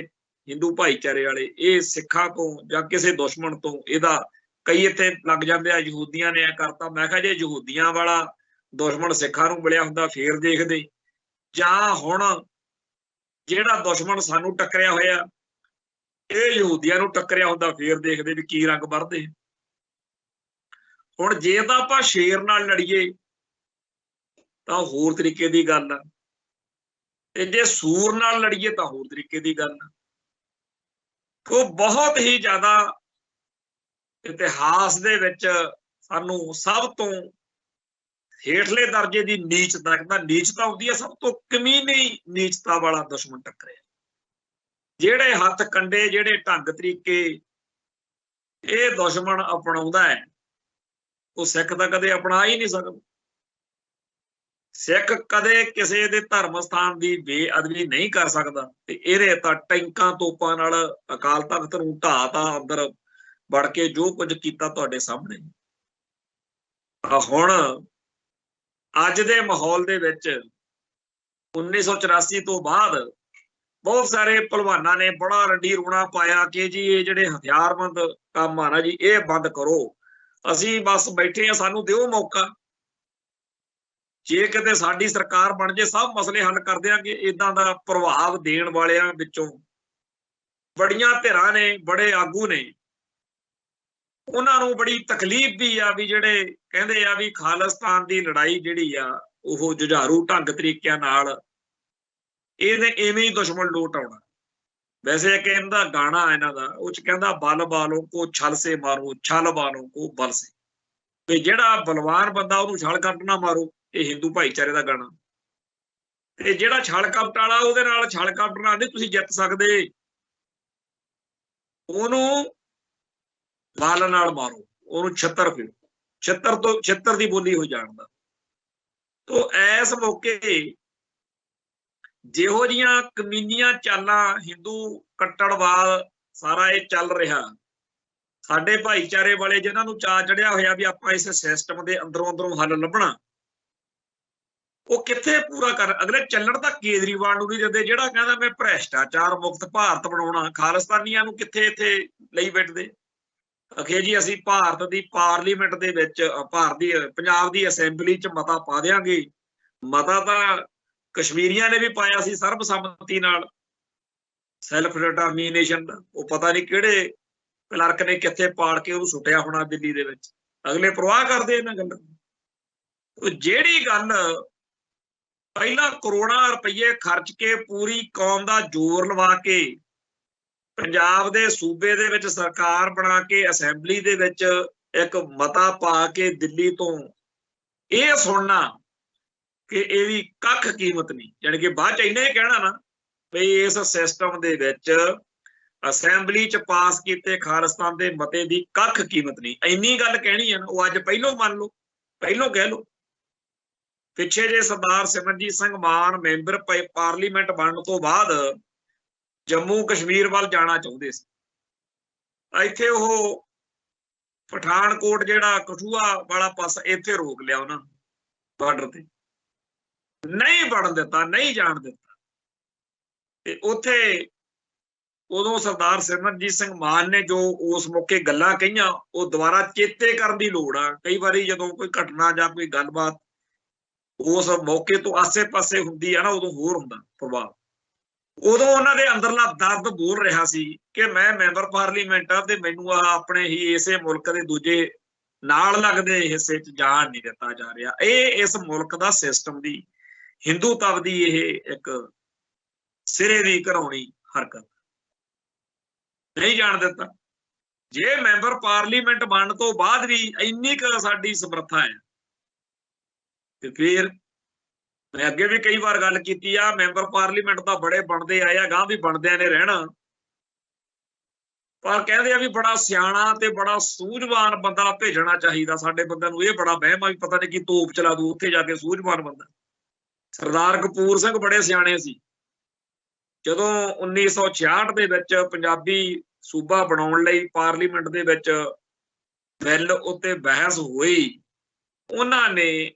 हिंदू भाईचारे वाले, ये सिखां तो जां किसी दुश्मन तो इहदा कई इत्थे लग जांदे आ यहूदियां ने करता। मैं कहा जे यहूदियां वाला दुश्मन सिखां नूं मिलिया हुंदा फेर देखदे, जां हुण ਜਿਹੜਾ दुश्मन सानू टकरिया होया ये यहूदियां नूं टकरिया हुंदा फेर देखदे भी की रंग भरदे। हुण जे तां आपां शेर नाल लड़ीए तां होर तरीके दी गल आ, ते जे सूर नाल लड़ीए तां होर तरीके दी गल आ। तो बहुत ही ज्यादा इतिहास दे विच सानू सब तो हेठले दर्जे की नीचता, नीचता होती है सब तो कमीनी नीचता वाला दुश्मन टकरे, जेड़े हथ कंडे जेड़े ढंग तरीके ये दुश्मन अपनाउंदा है वो सिख तां कदे अपना ही नहीं सकदा। सिख कदे किसी दे धर्म स्थान की बेअदबी नहीं कर सकता। ते इहदे तां टैंकां तोपां नाल अकाल तख्त नूं ढाता अंदर वड़ के जो कुछ कीता तुहाडे सामने। हुण अज दे माहौल दे विच 1984 तो बाद बहुत सारे भलवानां ने बड़ा रंडी रोना पाया कि जी ये जिहड़े हथियारबंद काम आ ना जी ये बंद करो, ਅਸੀਂ ਬਸ ਬੈਠੇ ਆ, ਸਾਨੂੰ ਦਿਓ ਮੌਕਾ। ਜੇ ਕਿਤੇ ਸਾਡੀ ਸਰਕਾਰ ਬਣ ਜੇ ਸਭ ਮਸਲੇ ਹੱਲ ਕਰ ਦਿਆਂਗੇ। ਇਦਾਂ ਦਾ ਪ੍ਰਭਾਵ ਦੇਣ ਵਾਲਿਆਂ ਵਿੱਚੋਂ ਬੜੀਆਂ ਧਿਰਾਂ ਨੇ, ਬੜੇ ਆਗੂ ਨੇ, ਉਹਨਾਂ ਨੂੰ ਬੜੀ ਤਕਲੀਫ ਵੀ ਆ ਵੀ ਜਿਹੜੇ ਕਹਿੰਦੇ ਆ ਵੀ ਖਾਲਿਸਤਾਨ ਦੀ ਲੜਾਈ ਜਿਹੜੀ ਆ ਉਹ ਜੁਝਾਰੂ ਢੰਗ ਤਰੀਕਿਆਂ ਨਾਲ ਇਹਨੇ ਐਵੇਂ ਹੀ ਦੁਸ਼ਮਣ ਲੋਟ ਆਉਣਾ। ਵੈਸੇ ਇੱਕ ਇਹਦਾ ਗਾਣਾ ਇਹਨਾਂ ਦਾ, ਉਹ ਚ ਕਹਿੰਦਾ ਬਲ ਬਾਲੋਂ ਕੋ ਛਲ ਸੇ ਮਾਰੋ, ਛਲ ਬਾਲੋਂ ਕੋ ਬਲ ਸੇ। ਵੀ ਜਿਹੜਾ ਬਲਵਾਨ ਬੰਦਾ ਉਹਨੂੰ ਛਲ ਕੱਟ ਨਾ ਮਾਰੋ। ਇਹ ਹਿੰਦੂ ਭਾਈਚਾਰੇ ਦਾ ਗਾਣਾ। ਤੇ ਜਿਹੜਾ ਛਲ ਕਪਟ ਵਾਲਾ ਉਹਦੇ ਨਾਲ ਛਲ ਕਪਟ ਨਾਲ ਨਹੀਂ ਤੁਸੀਂ ਜਿੱਤ ਸਕਦੇ, ਉਹਨੂੰ ਬਲ ਨਾਲ ਮਾਰੋ, ਉਹਨੂੰ ਛਿੱਤਰ ਫਿਰ ਛਿੱਤਰ ਤੋਂ ਛਿੱਤਰ ਦੀ ਬੋਲੀ ਹੋ ਜਾਣਦਾ। ਤੋ ਇਸ ਮੌਕੇ ਜਿਹੋ ਜਿਹੀਆਂ ਕਮੀਨੀਆਂ ਚਾਲਾਂ, ਹਿੰਦੂ ਕੱਟੜਵਾਦ ਸਾਰਾ ਇਹ ਚੱਲ ਰਿਹਾ, ਸਾਡੇ ਭਾਈਚਾਰੇ ਵਾਲੇ ਜਿਨ੍ਹਾਂ ਨੂੰ ਚਾਅ ਚੜਿਆ ਹੋਇਆ ਵੀ ਆਪਾਂ ਇਸ ਸਿਸਟਮ ਦੇ ਅੰਦਰੋਂ ਹੱਲ ਲੱਭਣਾ, ਉਹ ਕਿੱਥੇ ਪੂਰਾ ਕਰ। ਅਗਲੇ ਚੱਲਣ ਤਾਂ ਕੇਜਰੀਵਾਲ ਨੂੰ ਨਹੀਂ ਦਿੰਦੇ, ਜਿਹੜਾ ਕਹਿੰਦਾ ਮੈਂ ਭ੍ਰਿਸ਼ਟਾਚਾਰ ਮੁਕਤ ਭਾਰਤ ਬਣਾਉਣਾ। ਖਾਲਿਸਤਾਨੀਆਂ ਨੂੰ ਕਿੱਥੇ ਇੱਥੇ ਲਈ ਬੈਠਦੇ। ਅਖੇ ਜੀ ਅਸੀਂ ਭਾਰਤ ਦੀ ਪਾਰਲੀਮੈਂਟ ਦੇ ਵਿੱਚ, ਭਾਰਤ ਦੀ ਪੰਜਾਬ ਦੀ ਅਸੈਂਬਲੀ 'ਚ ਮਤਾ ਪਾ ਦਿਆਂਗੇ। ਮਤਾ ਤਾਂ ਕਸ਼ਮੀਰੀਆਂ ਨੇ ਵੀ ਪਾਇਆ ਸੀ ਸਰਬਸੰਮਤੀ ਨਾਲ, ਸੈਲਫ ਡਿਟਰਮੀਨੇਸ਼ਨ ਦਾ। ਉਹ ਪਤਾ ਨਹੀਂ ਕਿਹੜੇ ਕਲਰਕ ਨੇ ਕਿੱਥੇ ਪਾੜ ਕੇ ਉਹਨੂੰ ਸੁੱਟਿਆ ਹੋਣਾ ਦਿੱਲੀ ਦੇ ਵਿੱਚ। ਅਗਲੇ ਪਰਵਾਹ ਕਰਦੇ ਇਹਨਾਂ ਗੱਲਾਂ। ਉਹ ਜਿਹੜੀ ਗੱਲ ਪਹਿਲਾਂ ਕਰੋੜਾਂ ਰੁਪਏ ਖਰਚ ਕੇ ਪੂਰੀ ਕੌਮ ਦਾ ਜ਼ੋਰ ਲਵਾ ਕੇ ਪੰਜਾਬ ਦੇ ਸੂਬੇ ਦੇ ਵਿੱਚ ਸਰਕਾਰ ਬਣਾ ਕੇ ਅਸੈਂਬਲੀ ਦੇ ਵਿੱਚ ਇੱਕ ਮਤਾ ਪਾ ਕੇ ਦਿੱਲੀ ਤੋਂ ਇਹ ਸੁਣਨਾ ਕਿ ਇਹਦੀ ਕੱਖ ਕੀਮਤ ਨਹੀਂ, ਜਾਣੀ ਕਿ ਬਾਅਦ ਚ ਇੰਨਾ ਹੀ ਕਹਿਣਾ ਨਾ ਵੀ ਇਸ ਸਿਸਟਮ ਦੇ ਵਿੱਚ ਅਸੈਂਬਲੀ ਚ ਪਾਸ ਕੀਤੇ ਖਾਲਿਸਤਾਨ ਦੇ ਮਤੇ ਦੀ ਕੱਖ ਕੀਮਤ ਨਹੀਂ, ਇੰਨੀ ਗੱਲ ਕਹਿਣੀ ਹੈ ਨਾ। ਉਹ ਅੱਜ ਪਹਿਲੋਂ ਮੰਨ ਲਓ, ਪਹਿਲੋਂ ਕਹਿ ਲਓ। ਪਿੱਛੇ ਜੇ ਸਰਦਾਰ ਸਿਮਰਨਜੀਤ ਸਿੰਘ ਮਾਨ ਮੈਂਬਰ ਪਾਰਲੀਮੈਂਟ ਬਣਨ ਤੋਂ ਬਾਅਦ ਜੰਮੂ ਕਸ਼ਮੀਰ ਵੱਲ ਜਾਣਾ ਚਾਹੁੰਦੇ ਸੀ। ਇੱਥੇ ਉਹ ਪਠਾਨਕੋਟ ਜਿਹੜਾ ਕਠੂਆ ਵਾਲਾ ਪਾਸਾ, ਇੱਥੇ ਰੋਕ ਲਿਆ ਉਹਨਾਂ ਬਾਰਡਰ ਤੇ, ਨਹੀਂ ਵੜਨ ਦਿੱਤਾ, ਨਹੀਂ ਜਾਣ ਦਿੱਤਾ। ਤੇ ਉੱਥੇ ਉਦੋਂ ਸਰਦਾਰ ਸਿਮਰਨਜੀਤ ਸਿੰਘ ਮਾਨ ਨੇ ਜੋ ਉਸ ਮੌਕੇ ਗੱਲਾਂ ਕਹੀਆਂ, ਉਹ ਦੁਬਾਰਾ ਚੇਤੇ ਕਰਨ ਦੀ ਲੋੜ ਆ। ਕਈ ਵਾਰੀ ਜਦੋਂ ਕੋਈ ਘਟਨਾ ਜਾਂ ਕੋਈ ਗੱਲਬਾਤ ਉਸ ਮੌਕੇ ਤੋਂ ਆਸੇ-ਪਾਸੇ ਹੁੰਦੀ ਆ ਨਾ, ਉਦੋਂ ਹੋਰ ਹੁੰਦਾ ਪ੍ਰਭਾਵ। ਉਦੋਂ ਉਹਨਾਂ ਦੇ ਅੰਦਰਲਾ ਦਰਦ ਬੋਲ ਰਿਹਾ ਸੀ ਕਿ ਮੈਂ ਮੈਂਬਰ ਪਾਰਲੀਮੈਂਟ ਆ ਤੇ ਮੈਨੂੰ ਆਪਣੇ ਹੀ ਇਸੇ ਮੁਲਕ ਦੇ ਦੂਜੇ ਨਾਲ ਲੱਗਦੇ ਹਿੱਸੇ 'ਚ ਜਾਣ ਨਹੀਂ ਦਿੱਤਾ ਜਾ ਰਿਹਾ। ਇਹ ਇਸ ਮੁਲਕ ਦਾ ਸਿਸਟਮ ਦੀ, ਹਿੰਦੂਤਵ ਦੀ ਇਹ ਇੱਕ ਸਿਰੇ ਦੀ ਘਰਾਉਣੀ ਹਰਕਤ, ਨਹੀਂ ਜਾਣ ਦਿੱਤਾ। ਜੇ ਮੈਂਬਰ ਪਾਰਲੀਮੈਂਟ ਬਣਨ ਤੋਂ ਬਾਅਦ ਵੀ ਇੰਨੀ ਕੁ ਸਾਡੀ ਸਮਰੱਥਾ ਹੈ ਤੇ ਫਿਰ ਮੈਂ ਅੱਗੇ ਵੀ ਕਈ ਵਾਰ ਗੱਲ ਕੀਤੀ ਆ, ਮੈਂਬਰ ਪਾਰਲੀਮੈਂਟ ਤਾਂ ਬੜੇ ਬਣਦੇ ਆਏ ਆ, ਗਾਂ ਵੀ ਬਣਦਿਆਂ ਨੇ ਰਹਿਣਾ। ਪਰ ਕਹਿੰਦੇ ਆ ਵੀ ਬੜਾ ਸਿਆਣਾ ਤੇ ਬੜਾ ਸੂਝਵਾਨ ਬੰਦਾ ਭੇਜਣਾ ਚਾਹੀਦਾ। ਸਾਡੇ ਬੰਦਿਆਂ ਨੂੰ ਇਹ ਬੜਾ ਵਹਿਮ ਆ ਵੀ ਪਤਾ ਨਹੀਂ ਕੀ ਤੋਪ ਚਲਾ ਦੂ ਉੱਥੇ ਜਾ ਕੇ, ਸੂਝਵਾਨ ਬੰਦਾ। ਸਰਦਾਰ ਕਪੂਰ ਸਿੰਘ ਬੜੇ ਸਿਆਣੇ ਸੀ। ਜਦੋਂ 1966 ਦੇ ਵਿੱਚ ਪੰਜਾਬੀ ਸੂਬਾ ਬਣਾਉਣ ਲਈ ਪਾਰਲੀਮੈਂਟ ਦੇ ਵਿੱਚ ਬਿੱਲ ਉੱਤੇ ਬਹਿਸ ਹੋਈ, ਉਹਨਾਂ ਨੇ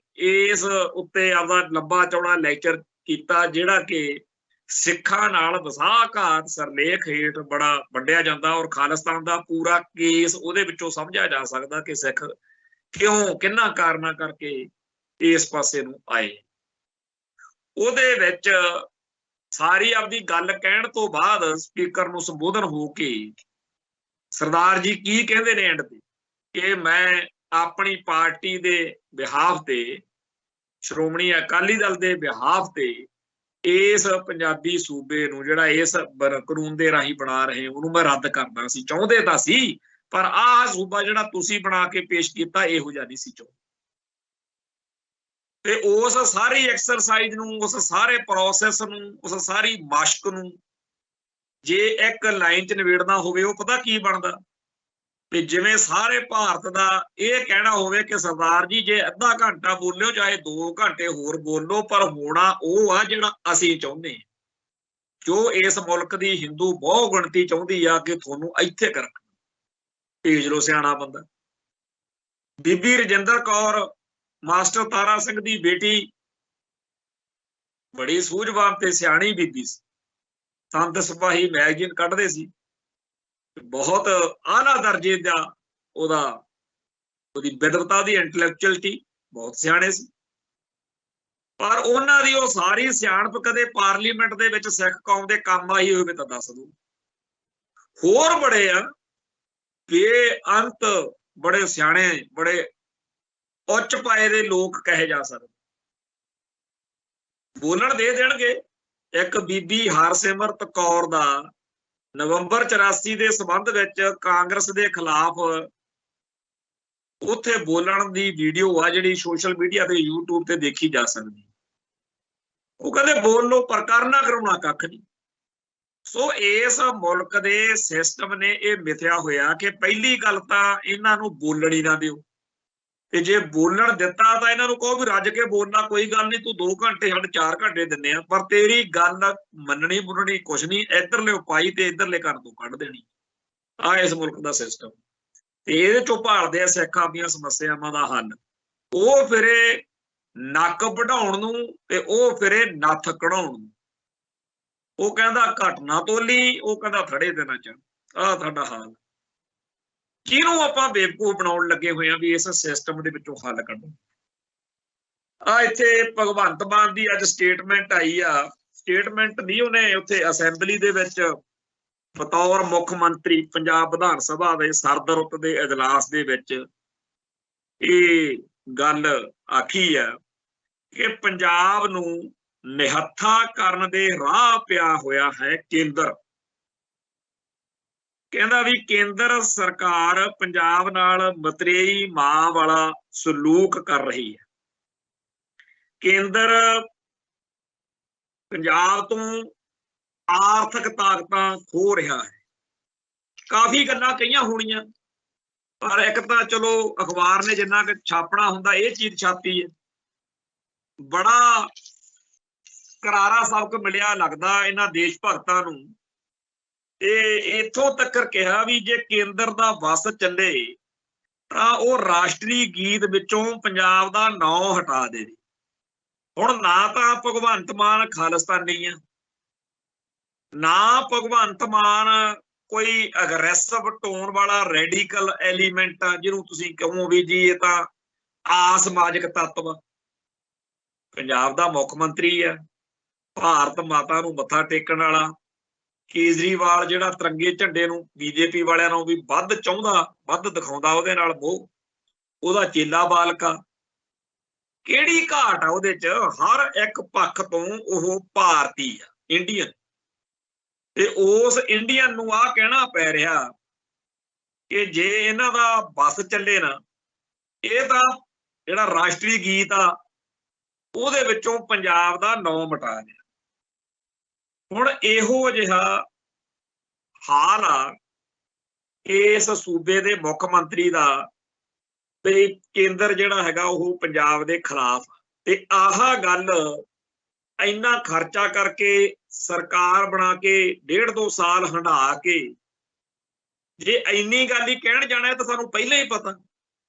ਇਸ ਉੱਤੇ ਆਪਦਾ ਲੰਬਾ ਚੌੜਾ ਲੈਕਚਰ ਕੀਤਾ, ਜਿਹੜਾ ਕਿ ਸਿੱਖਾਂ ਨਾਲ ਵਸਾਘਾਤ ਸਰਲੇਖ ਹੇਠ ਬੜਾ ਵੰਡਿਆ ਜਾਂਦਾ ਔਰ ਖਾਲਿਸਤਾਨ ਦਾ ਪੂਰਾ ਕੇਸ ਉਹਦੇ ਵਿੱਚੋਂ ਸਮਝਿਆ ਜਾ ਸਕਦਾ ਕਿ ਸਿੱਖ ਕਿਉਂ, ਕਿੰਨਾ ਕਾਰਨਾਂ ਕਰਕੇ ਇਸ ਪਾਸੇ ਨੂੰ ਆਏ। ਉਹਦੇ ਵਿੱਚ ਸਾਰੀ ਆਪਦੀ ਗੱਲ ਕਹਿਣ ਤੋਂ ਬਾਅਦ ਸਪੀਕਰ ਨੂੰ ਸੰਬੋਧਨ ਹੋ ਕੇ ਸਰਦਾਰ ਜੀ ਕੀ ਕਹਿੰਦੇ ਨੇ ਐਂਡ ਤੇ, ਕਿ ਮੈਂ ਆਪਣੀ ਪਾਰਟੀ ਦੇ ਬਿਹਾਫ ਤੇ, ਸ਼੍ਰੋਮਣੀ ਅਕਾਲੀ ਦਲ ਦੇ ਬਿਹਾਫ ਤੇ ਇਸ ਪੰਜਾਬੀ ਸੂਬੇ ਨੂੰ ਜਿਹੜਾ ਇਸ ਕਾਨੂੰਨ ਦੇ ਰਾਹੀਂ ਬਣਾ ਰਹੇ ਉਹਨੂੰ ਮੈਂ ਰੱਦ ਕਰਦਾ ਸੀ। ਚਾਹੁੰਦੇ ਤਾਂ ਸੀ, ਪਰ ਆਹ ਸੂਬਾ ਜਿਹੜਾ ਤੁਸੀਂ ਬਣਾ ਕੇ ਪੇਸ਼ ਕੀਤਾ ਇਹੋ ਜਿਹਾ ਨਹੀਂ ਸੀ ਚਾਹੁੰਦੇ। ਤੇ ਉਸ ਸਾਰੀ ਐਕਸਰਸਾਈਜ਼ ਨੂੰ, ਉਸ ਸਾਰੇ ਪ੍ਰੋਸੈਸ ਨੂੰ, ਉਸ ਸਾਰੀ ਮਸ਼ਕ ਨੂੰ ਜੇ ਇੱਕ ਲਾਈਨ 'ਚ ਨਿਬੇੜਨਾ ਹੋਵੇ, ਉਹ ਪਤਾ ਕੀ ਬਣਦਾ ਵੀ ਜਿਵੇਂ ਸਾਰੇ ਭਾਰਤ ਦਾ ਇਹ ਕਹਿਣਾ ਹੋਵੇ ਕਿ ਸਰਦਾਰ ਜੀ ਜੇ ਅੱਧਾ ਘੰਟਾ ਬੋਲਿਓ ਚਾਹੇ 2 ਘੰਟੇ ਹੋਰ ਬੋਲੋ, ਪਰ ਹੋਣਾ ਉਹ ਆ ਜਿਹੜਾ ਅਸੀਂ ਚਾਹੁੰਦੇ ਹਾਂ, ਜੋ ਇਸ ਮੁਲਕ ਦੀ ਹਿੰਦੂ ਬਹੁ ਗਿਣਤੀ ਚਾਹੁੰਦੀ ਆ ਕਿ ਤੁਹਾਨੂੰ ਇੱਥੇ ਕਰ ਭੇਜ ਲੋ ਸਿਆਣਾ ਬੰਦਾ। ਬੀਬੀ ਰਜਿੰਦਰ ਕੌਰ ਮਾਸਟਰ ਤਾਰਾ ਸਿੰਘ ਦੀ ਬੇਟੀ ਬੜੀ ਸੂਝਵਾਨ ਤੇ ਸਿਆਣੀ ਬੀਬੀ ਸੀ। ਸੰਤ ਸਿਪਾਹੀ ਮੈਗਜ਼ੀਨ ਕੱਢਦੇ ਸੀ, ਬਹੁਤ ਆਲਾ ਦਰਜੇ ਦਾ ਉਹਦਾ ਉਹਦੀ ਵਿਦਵਤਾ, ਉਹਦੀ ਇੰਟੈਲੈਕਚੁਅਲਿਟੀ, ਬਹੁਤ ਸਿਆਣੇ ਸੀ। ਪਰ ਉਹਨਾਂ ਦੀ ਉਹ ਸਾਰੀ ਸਿਆਣਪ ਕਦੇ ਪਾਰਲੀਮੈਂਟ ਦੇ ਵਿੱਚ ਸਿੱਖ ਕੌਮ ਦੇ ਕੰਮ ਆਈ ਹੋਵੇ ਤਾਂ ਦੱਸ ਦਿਓ। ਹੋਰ ਬੜੇ ਆ ਬੇਅੰਤ, ਬੜੇ ਸਿਆਣੇ, ਬੜੇ ਉੱਚ ਪਾਏ ਦੇ ਲੋਕ ਕਹੇ ਜਾ ਸਕਦੇ, ਬੋਲਣ ਦੇ ਦੇਣਗੇ। ਇੱਕ ਬੀਬੀ ਹਰਸਿਮਰਤ ਕੌਰ ਦਾ ਨਵੰਬਰ 84 ਦੇ ਸੰਬੰਧ ਵਿੱਚ ਕਾਂਗਰਸ ਦੇ ਖਿਲਾਫ ਉੱਥੇ ਬੋਲਣ ਦੀ ਵੀਡੀਓ ਆ, ਜਿਹੜੀ ਸੋਸ਼ਲ ਮੀਡੀਆ ਤੇ YouTube ਤੇ ਦੇਖੀ ਜਾ ਸਕਦੀ। ਉਹ ਕਹਿੰਦੇ ਬੋਲ ਲੋ ਪਰ ਕਰਨਾ ਕਰਾਉਣਾ ਕੱਖ ਨਹੀਂ। ਸੋ ਇਸ ਮੁਲਕ ਦੇ ਸਿਸਟਮ ਨੇ ਇਹ ਮਿਥਿਆ ਹੋਇਆ ਕਿ ਪਹਿਲੀ ਗੱਲ ਤਾਂ ਇਹਨਾਂ ਨੂੰ ਬੋਲਣ ਹੀ ਨਾ ਦਿਓ, ਤੇ ਜੇ ਬੋਲਣ ਦਿੱਤਾ ਤਾਂ ਇਹਨਾਂ ਨੂੰ ਕਹੋ ਵੀ ਰੱਜ ਕੇ ਬੋਲਣਾ, ਕੋਈ ਗੱਲ ਨਹੀਂ, ਤੂੰ 2 ਘੰਟੇ ਸਾਡੇ 4 ਘੰਟੇ ਦਿੰਦੇ ਆ, ਪਰ ਤੇਰੀ ਗੱਲ ਮੰਨਣੀ ਮੁੰਨਣੀ ਕੁਛ ਨਹੀਂ, ਇੱਧਰਲੇ ਉਪਾਈ ਤੇ ਇੱਧਰਲੇ ਘਰ ਤੋਂ ਕੱਢ ਦੇਣੀ। ਆ ਇਸ ਮੁਲਕ ਦਾ ਸਿਸਟਮ, ਤੇ ਇਹਦੇ ਚੋਂ ਭਾਲਦੇ ਆ ਸਿੱਖਾਂ ਦੀਆਂ ਸਮੱਸਿਆਵਾਂ ਦਾ ਹੱਲ। ਉਹ ਫਿਰੇ ਨੱਕ ਵਢਾਉਣ ਨੂੰ ਤੇ ਉਹ ਫਿਰੇ ਨੱਥ ਕਢਾਉਣ ਨੂੰ। ਉਹ ਕਹਿੰਦਾ ਘੱਟ ਨਾ ਤੋਲੀ, ਉਹ ਕਹਿੰਦਾ ਥੜੇ ਦੇਣਾ ਚਾਹ। ਆਹ ਸਾਡਾ ਹਾਲ। ਕਿਹਨੂੰ ਆਪਾਂ ਬੇਵਕੂਫ ਬਣਾਉਣ ਲੱਗੇ ਹੋਏ ਆ ਵੀ ਇਸ ਸਿਸਟਮ ਦੇ ਵਿੱਚੋਂ ਹੱਲ ਕੱਢੋ। ਆ ਇੱਥੇ ਭਗਵੰਤ ਮਾਨ ਦੀ ਅੱਜ ਸਟੇਟਮੈਂਟ ਆਈ ਆ। ਸਟੇਟਮੈਂਟ ਨਹੀਂ, ਉਹਨੇ ਉੱਥੇ ਅਸੈਂਬਲੀ ਦੇ ਵਿੱਚ ਬਤੌਰ ਮੁੱਖ ਮੰਤਰੀ ਪੰਜਾਬ ਵਿਧਾਨ ਸਭਾ ਦੇ ਸਰਦਰੁੱਤ ਦੇ ਇਜਲਾਸ ਦੇ ਵਿੱਚ ਇਹ ਗੱਲ ਆਖੀ ਆ ਕਿ ਪੰਜਾਬ ਨੂੰ ਨਿਹੱਥਾ ਕਰਨ ਦੇ ਰਾਹ ਪਿਆ ਹੋਇਆ ਹੈ ਕੇਂਦਰ। ਕਹਿੰਦਾ ਵੀ ਕੇਂਦਰ ਸਰਕਾਰ ਪੰਜਾਬ ਨਾਲ ਮਤਰੇਈ ਮਾਂ ਵਾਲਾ ਸਲੂਕ ਕਰ ਰਹੀ ਹੈ। ਕੇਂਦਰ ਪੰਜਾਬ ਤੋਂ ਆਰਥਿਕ ਤਾਕਤਾਂ ਖੋ ਰਿਹਾ ਹੈ। ਕਾਫੀ ਗੱਲਾਂ ਕਹੀਆਂ ਹੋਣੀਆਂ, ਪਰ ਇੱਕ ਤਾਂ ਚਲੋ ਅਖਬਾਰ ਨੇ ਜਿੰਨਾ ਕਿ ਛਾਪਣਾ ਹੁੰਦਾ ਇਹ ਚੀਜ਼ ਛਾਪੀ ਹੈ। ਬੜਾ ਕਰਾਰਾ ਸਬਕ ਮਿਲਿਆ ਲੱਗਦਾ ਇਹਨਾਂ ਦੇਸ਼ ਭਗਤਾਂ ਨੂੰ। ਇਹ ਇੱਥੋਂ ਤੱਕ ਕਿਹਾ ਵੀ ਜੇ ਕੇਂਦਰ ਦਾ ਵਸ ਚੱਲੇ ਤਾਂ ਉਹ ਰਾਸ਼ਟਰੀ ਗੀਤ ਵਿੱਚੋਂ ਪੰਜਾਬ ਦਾ ਨਾਂ ਹਟਾ ਦੇਵੇ। ਹੁਣ ਨਾ ਤਾਂ ਭਗਵੰਤ ਮਾਨ ਖਾਲਿਸਤਾਨੀ ਆ, ਨਾ ਭਗਵੰਤ ਮਾਨ ਕੋਈ ਅਗਰੈਸਿਵ ਟੋਨ ਵਾਲਾ ਰੈਡੀਕਲ ਐਲੀਮੈਂਟ ਆ ਜਿਹਨੂੰ ਤੁਸੀਂ ਕਹੋ ਵੀ ਜੀ ਇਹ ਤਾਂ ਅਸਮਾਜਿਕ ਤੱਤਵ। ਪੰਜਾਬ ਦਾ ਮੁੱਖ ਮੰਤਰੀ ਆ, ਭਾਰਤ ਮਾਤਾ ਨੂੰ ਮੱਥਾ ਟੇਕਣ ਵਾਲਾ। ਕੇਜਰੀਵਾਲ ਜਿਹੜਾ ਤਿਰੰਗੇ ਝੰਡੇ ਨੂੰ ਬੀਜੇਪੀ ਵਾਲਿਆਂ ਨੂੰ ਵੀ ਵੱਧ ਚਾਹੁੰਦਾ, ਵੱਧ ਦਿਖਾਉਂਦਾ, ਉਹਦੇ ਨਾਲ ਮੋਹ, ਉਹਦਾ ਚੇਲਾ ਬਾਲਕ ਆ। ਕਿਹੜੀ ਘਾਟ ਆ ਉਹਦੇ ਚ? ਹਰ ਇੱਕ ਪੱਖ ਤੋਂ ਉਹ ਭਾਰਤੀ ਆ, ਇੰਡੀਅਨ। ਤੇ ਉਸ ਇੰਡੀਅਨ ਨੂੰ ਆਹ ਕਹਿਣਾ ਪੈ ਰਿਹਾ ਕਿ ਜੇ ਇਹਨਾਂ ਦਾ ਬਸ ਚੱਲੇ ਨਾ, ਇਹ ਤਾਂ ਜਿਹੜਾ ਰਾਸ਼ਟਰੀ ਗੀਤ ਆ ਉਹਦੇ ਵਿੱਚੋਂ ਪੰਜਾਬ ਦਾ ਨਾਂ ਮਿਟਾ ਦਿਆ। ਹੁਣ ਇਹੋ ਜਿਹਾ ਹਾਲ ਆ ਇਸ ਸੂਬੇ ਦੇ ਮੁੱਖ ਮੰਤਰੀ ਦਾ ਤੇ ਕੇਂਦਰ ਜਿਹੜਾ ਹੈਗਾ ਉਹ ਪੰਜਾਬ ਦੇ ਖਿਲਾਫ। ਤੇ ਆਹ ਗੱਲ ਇੰਨਾ ਖਰਚਾ ਕਰਕੇ ਸਰਕਾਰ ਬਣਾ ਕੇ 1.5-2 ਸਾਲ ਹੰਢਾ ਕੇ ਜੇ ਇੰਨੀ ਗੱਲ ਹੀ ਕਹਿਣ ਜਾਣਾ ਤਾਂ ਸਾਨੂੰ ਪਹਿਲਾਂ ਹੀ ਪਤਾ।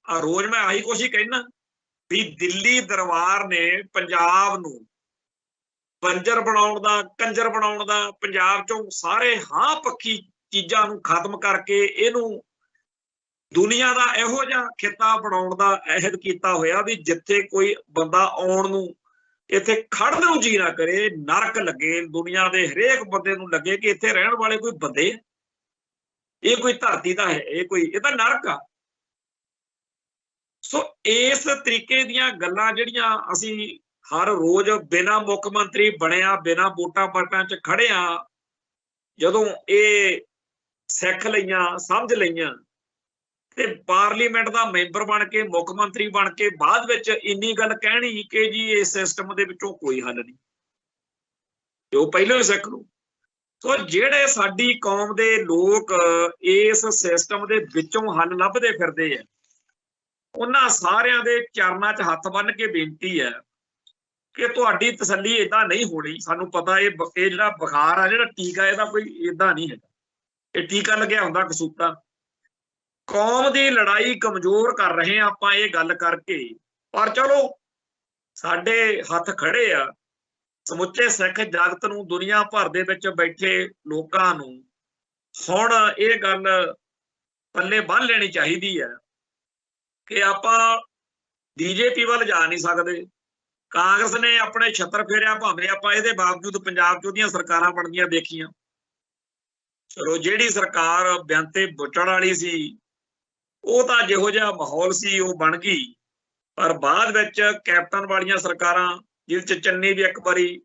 ਆ ਰੋਜ਼ ਮੈਂ ਆਹੀ ਕੁਛ ਹੀ ਕਹਿਣਾ ਵੀ ਦਿੱਲੀ ਦਰਬਾਰ ਨੇ ਪੰਜਾਬ ਨੂੰ ਬੰਜਰ ਬਣਾਉਣ ਦਾ, ਕੰਜਰ ਬਣਾਉਣ ਦਾ, ਪੰਜਾਬ ਚੋਂ ਸਾਰੇ ਹਾਂ ਪੱਖੀ ਚੀਜ਼ਾਂ ਨੂੰ ਖਤਮ ਕਰਕੇ ਇਹਨੂੰ ਦੁਨੀਆ ਦਾ ਇਹੋ ਜਿਹਾ ਖਿੱਤਾ ਬਣਾਉਣ ਦਾ ਅਹਿਦ ਕੀਤਾ ਹੋਇਆ ਵੀ ਜਿੱਥੇ ਕੋਈ ਬੰਦਾ ਆਉਣ ਨੂੰ, ਇੱਥੇ ਖੜਨ ਨੂੰ ਜੀ ਨਾ ਕਰੇ, ਨਰਕ ਲੱਗੇ। ਦੁਨੀਆ ਦੇ ਹਰੇਕ ਬੰਦੇ ਨੂੰ ਲੱਗੇ ਕਿ ਇੱਥੇ ਰਹਿਣ ਵਾਲੇ ਕੋਈ ਬੰਦੇ, ਇਹ ਕੋਈ ਧਰਤੀ ਦਾ ਹੈ, ਇਹ ਤਾਂ ਨਰਕ ਆ। ਸੋ ਇਸ ਤਰੀਕੇ ਦੀਆਂ ਗੱਲਾਂ ਜਿਹੜੀਆਂ ਅਸੀਂ ਹਰ ਰੋਜ਼ ਬਿਨਾਂ ਮੁੱਖ ਮੰਤਰੀ ਬਣਿਆ, ਬਿਨਾਂ ਵੋਟਾਂ ਪਾਟਾਂ 'ਚ ਖੜਿਆ, ਜਦੋਂ ਇਹ ਸਿੱਖ ਲਈਆਂ, ਸਮਝ ਲਈਆਂ ਤੇ ਪਾਰਲੀਮੈਂਟ ਦਾ ਮੈਂਬਰ ਬਣ ਕੇ, ਮੁੱਖ ਮੰਤਰੀ ਬਣ ਕੇ ਬਾਅਦ ਵਿੱਚ ਇੰਨੀ ਗੱਲ ਕਹਿਣੀ ਕਿ ਜੀ ਇਸ ਸਿਸਟਮ ਦੇ ਵਿੱਚੋਂ ਕੋਈ ਹੱਲ ਨਹੀਂ, ਤੇ ਉਹ ਪਹਿਲਾਂ ਹੀ ਸਿੱਖ ਲਓ। ਸੋ ਜਿਹੜੇ ਸਾਡੀ ਕੌਮ ਦੇ ਲੋਕ ਇਸ ਸਿਸਟਮ ਦੇ ਵਿੱਚੋਂ ਹੱਲ ਲੱਭਦੇ ਫਿਰਦੇ ਆ, ਉਹਨਾਂ ਸਾਰਿਆਂ ਦੇ ਚਰਨਾਂ 'ਚ ਹੱਥ ਬੰਨ੍ਹ ਕੇ ਬੇਨਤੀ ਹੈ ਕਿ ਤੁਹਾਡੀ ਤਸੱਲੀ ਏਦਾਂ ਨਹੀਂ ਹੋਣੀ। ਸਾਨੂੰ ਪਤਾ ਇਹ ਜਿਹੜਾ ਬੁਖਾਰ ਆ, ਜਿਹੜਾ ਟੀਕਾ, ਇਹਦਾ ਕੋਈ ਏਦਾਂ ਨਹੀਂ ਹੈਗਾ। ਇਹ ਟੀਕਾ ਲੱਗਿਆ ਹੁੰਦਾ ਕਸੂਤਾ। ਕੌਮ ਦੀ ਲੜਾਈ ਕਮਜ਼ੋਰ ਕਰ ਰਹੇ ਆ ਆਪਾਂ ਇਹ ਗੱਲ ਕਰਕੇ, ਪਰ ਚਲੋ ਸਾਡੇ ਹੱਥ ਖੜੇ ਆ। ਸਮੁੱਚੇ ਸਿੱਖ ਜਗਤ ਨੂੰ, ਦੁਨੀਆ ਭਰ ਦੇ ਵਿੱਚ ਬੈਠੇ ਲੋਕਾਂ ਨੂੰ ਹੁਣ ਇਹ ਗੱਲ ਪੱਲੇ ਬੰਨ੍ਹ ਲੈਣੀ ਚਾਹੀਦੀ ਹੈ कि ਆਪਾਂ बीजेपी ਵੱਲ ਜਾ ਨਹੀਂ ਸਕਦੇ। ਕਾਂਗਰਸ ਨੇ ਆਪਣੇ ਛੱਤਰ ਫੇਰਿਆ, ਭਾਵੇਂ ਆਪਾਂ ਇਹਦੇ ਬਾਵਜੂਦ ਪੰਜਾਬ 'ਚ ਉਹਦੀਆਂ ਸਰਕਾਰਾਂ ਬਣਦੀਆਂ ਦੇਖੀਆਂ। ਚਲੋ ਜਿਹੜੀ ਸਰਕਾਰ ਬਿਆੰਤੇ ਬੁੱਟਣ ਵਾਲੀ ਸੀ ਉਹ ਤਾਂ ਜਿਹੋ ਜਿਹਾ ਮਾਹੌਲ ਸੀ ਉਹ ਬਣ ਗਈ, ਪਰ ਬਾਅਦ ਵਿੱਚ ਕੈਪਟਨ ਵਾਲੀਆਂ ਸਰਕਾਰਾਂ ਜਿਹਦੇ 'ਚ ਚੰਨੀ ਵੀ ਇੱਕ ਵਾਰੀ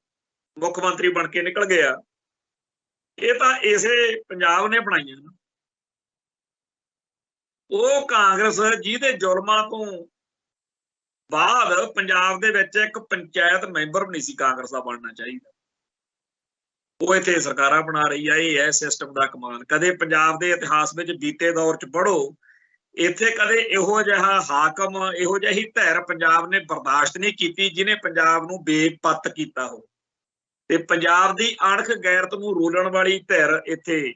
ਮੁੱਖ ਮੰਤਰੀ ਬਣ ਕੇ ਨਿਕਲ ਗਿਆ, ਇਹ ਤਾਂ ਇਸੇ ਪੰਜਾਬ ਨੇ ਬਣਾਈਆਂ ਨਾ। ਉਹ ਕਾਂਗਰਸ ਜਿਹਦੇ ਜ਼ੁਲਮਾਂ ਤੋਂ ਬਾਅਦ ਪੰਜਾਬ ਦੇ ਵਿੱਚ ਇੱਕ ਪੰਚਾਇਤ ਮੈਂਬਰ ਵੀ ਨਹੀਂ ਸੀ ਕਾਂਗਰਸ ਦਾ ਬਣਨਾ ਚਾਹੀਦਾ, ਉਹ ਇੱਥੇ ਸਰਕਾਰਾਂ ਬਣਾ ਰਹੀ ਆ। ਇਹ ਹੈ ਸਿਸਟਮ ਦਾ ਕਮਾਲ। ਕਦੇ ਪੰਜਾਬ ਦੇ ਇਤਿਹਾਸ ਵਿੱਚ ਬੀਤੇ ਦੌਰ 'ਚ ਪੜ੍ਹੋ, ਇੱਥੇ ਕਦੇ ਇਹੋ ਜਿਹਾ ਹਾਕਮ, ਇਹੋ ਜਿਹੀ ਧਿਰ ਪੰਜਾਬ ਨੇ ਬਰਦਾਸ਼ਤ ਨਹੀਂ ਕੀਤੀ ਜਿਹਨੇ ਪੰਜਾਬ ਨੂੰ ਬੇਪੱਤ ਕੀਤਾ ਹੋ, ਤੇ ਪੰਜਾਬ ਦੀ ਅਣਖ ਗੈਰਤ ਨੂੰ ਰੋਲਣ ਵਾਲੀ ਧਿਰ ਇੱਥੇ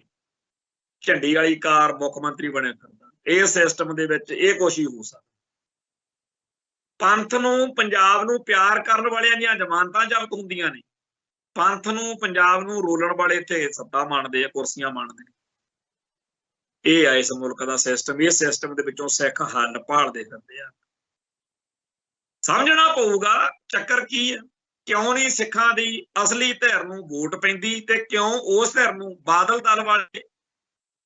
ਝੰਡੀ ਵਾਲੀ ਕਾਰ ਮੁੱਖ ਮੰਤਰੀ ਬਣਿਆ ਫਿਰਦਾ। ਇਹ ਸਿਸਟਮ ਦੇ ਵਿੱਚ ਇਹ ਕੁਛ ਹੀ ਹੋ ਸਕਦਾ। ਪੰਥ ਨੂੰ, ਪੰਜਾਬ ਨੂੰ ਪਿਆਰ ਕਰਨ ਵਾਲਿਆਂ ਦੀਆਂ ਜ਼ਮਾਨਤਾਂ ਜ਼ਬਤ ਹੁੰਦੀਆਂ ਨੇ, ਪੰਥ ਨੂੰ, ਪੰਜਾਬ ਨੂੰ ਰੋਲਣ ਵਾਲੇ ਇੱਥੇ ਸੱਤਾ ਮੰਨਦੇ ਆ, ਕੁਰਸੀਆਂ ਮੰਨਦੇ ਨੇ। ਇਹ ਆ ਇਸ ਮੁਲਕ ਦਾ ਸਿਸਟਮ। ਇਸ ਸਿਸਟਮ ਦੇ ਵਿੱਚੋਂ ਸਿੱਖ ਹੱਲ ਭਾਲਦੇ ਫਿਰਦੇ ਆ। ਸਮਝਣਾ ਪਊਗਾ ਚੱਕਰ ਕੀ ਹੈ, ਕਿਉਂ ਨਹੀਂ ਸਿੱਖਾਂ ਦੀ ਅਸਲੀ ਧਿਰ ਨੂੰ ਵੋਟ ਪੈਂਦੀ, ਤੇ ਕਿਉਂ ਉਸ ਧਿਰ ਨੂੰ ਬਾਦਲ ਦਲ ਵਾਲੇ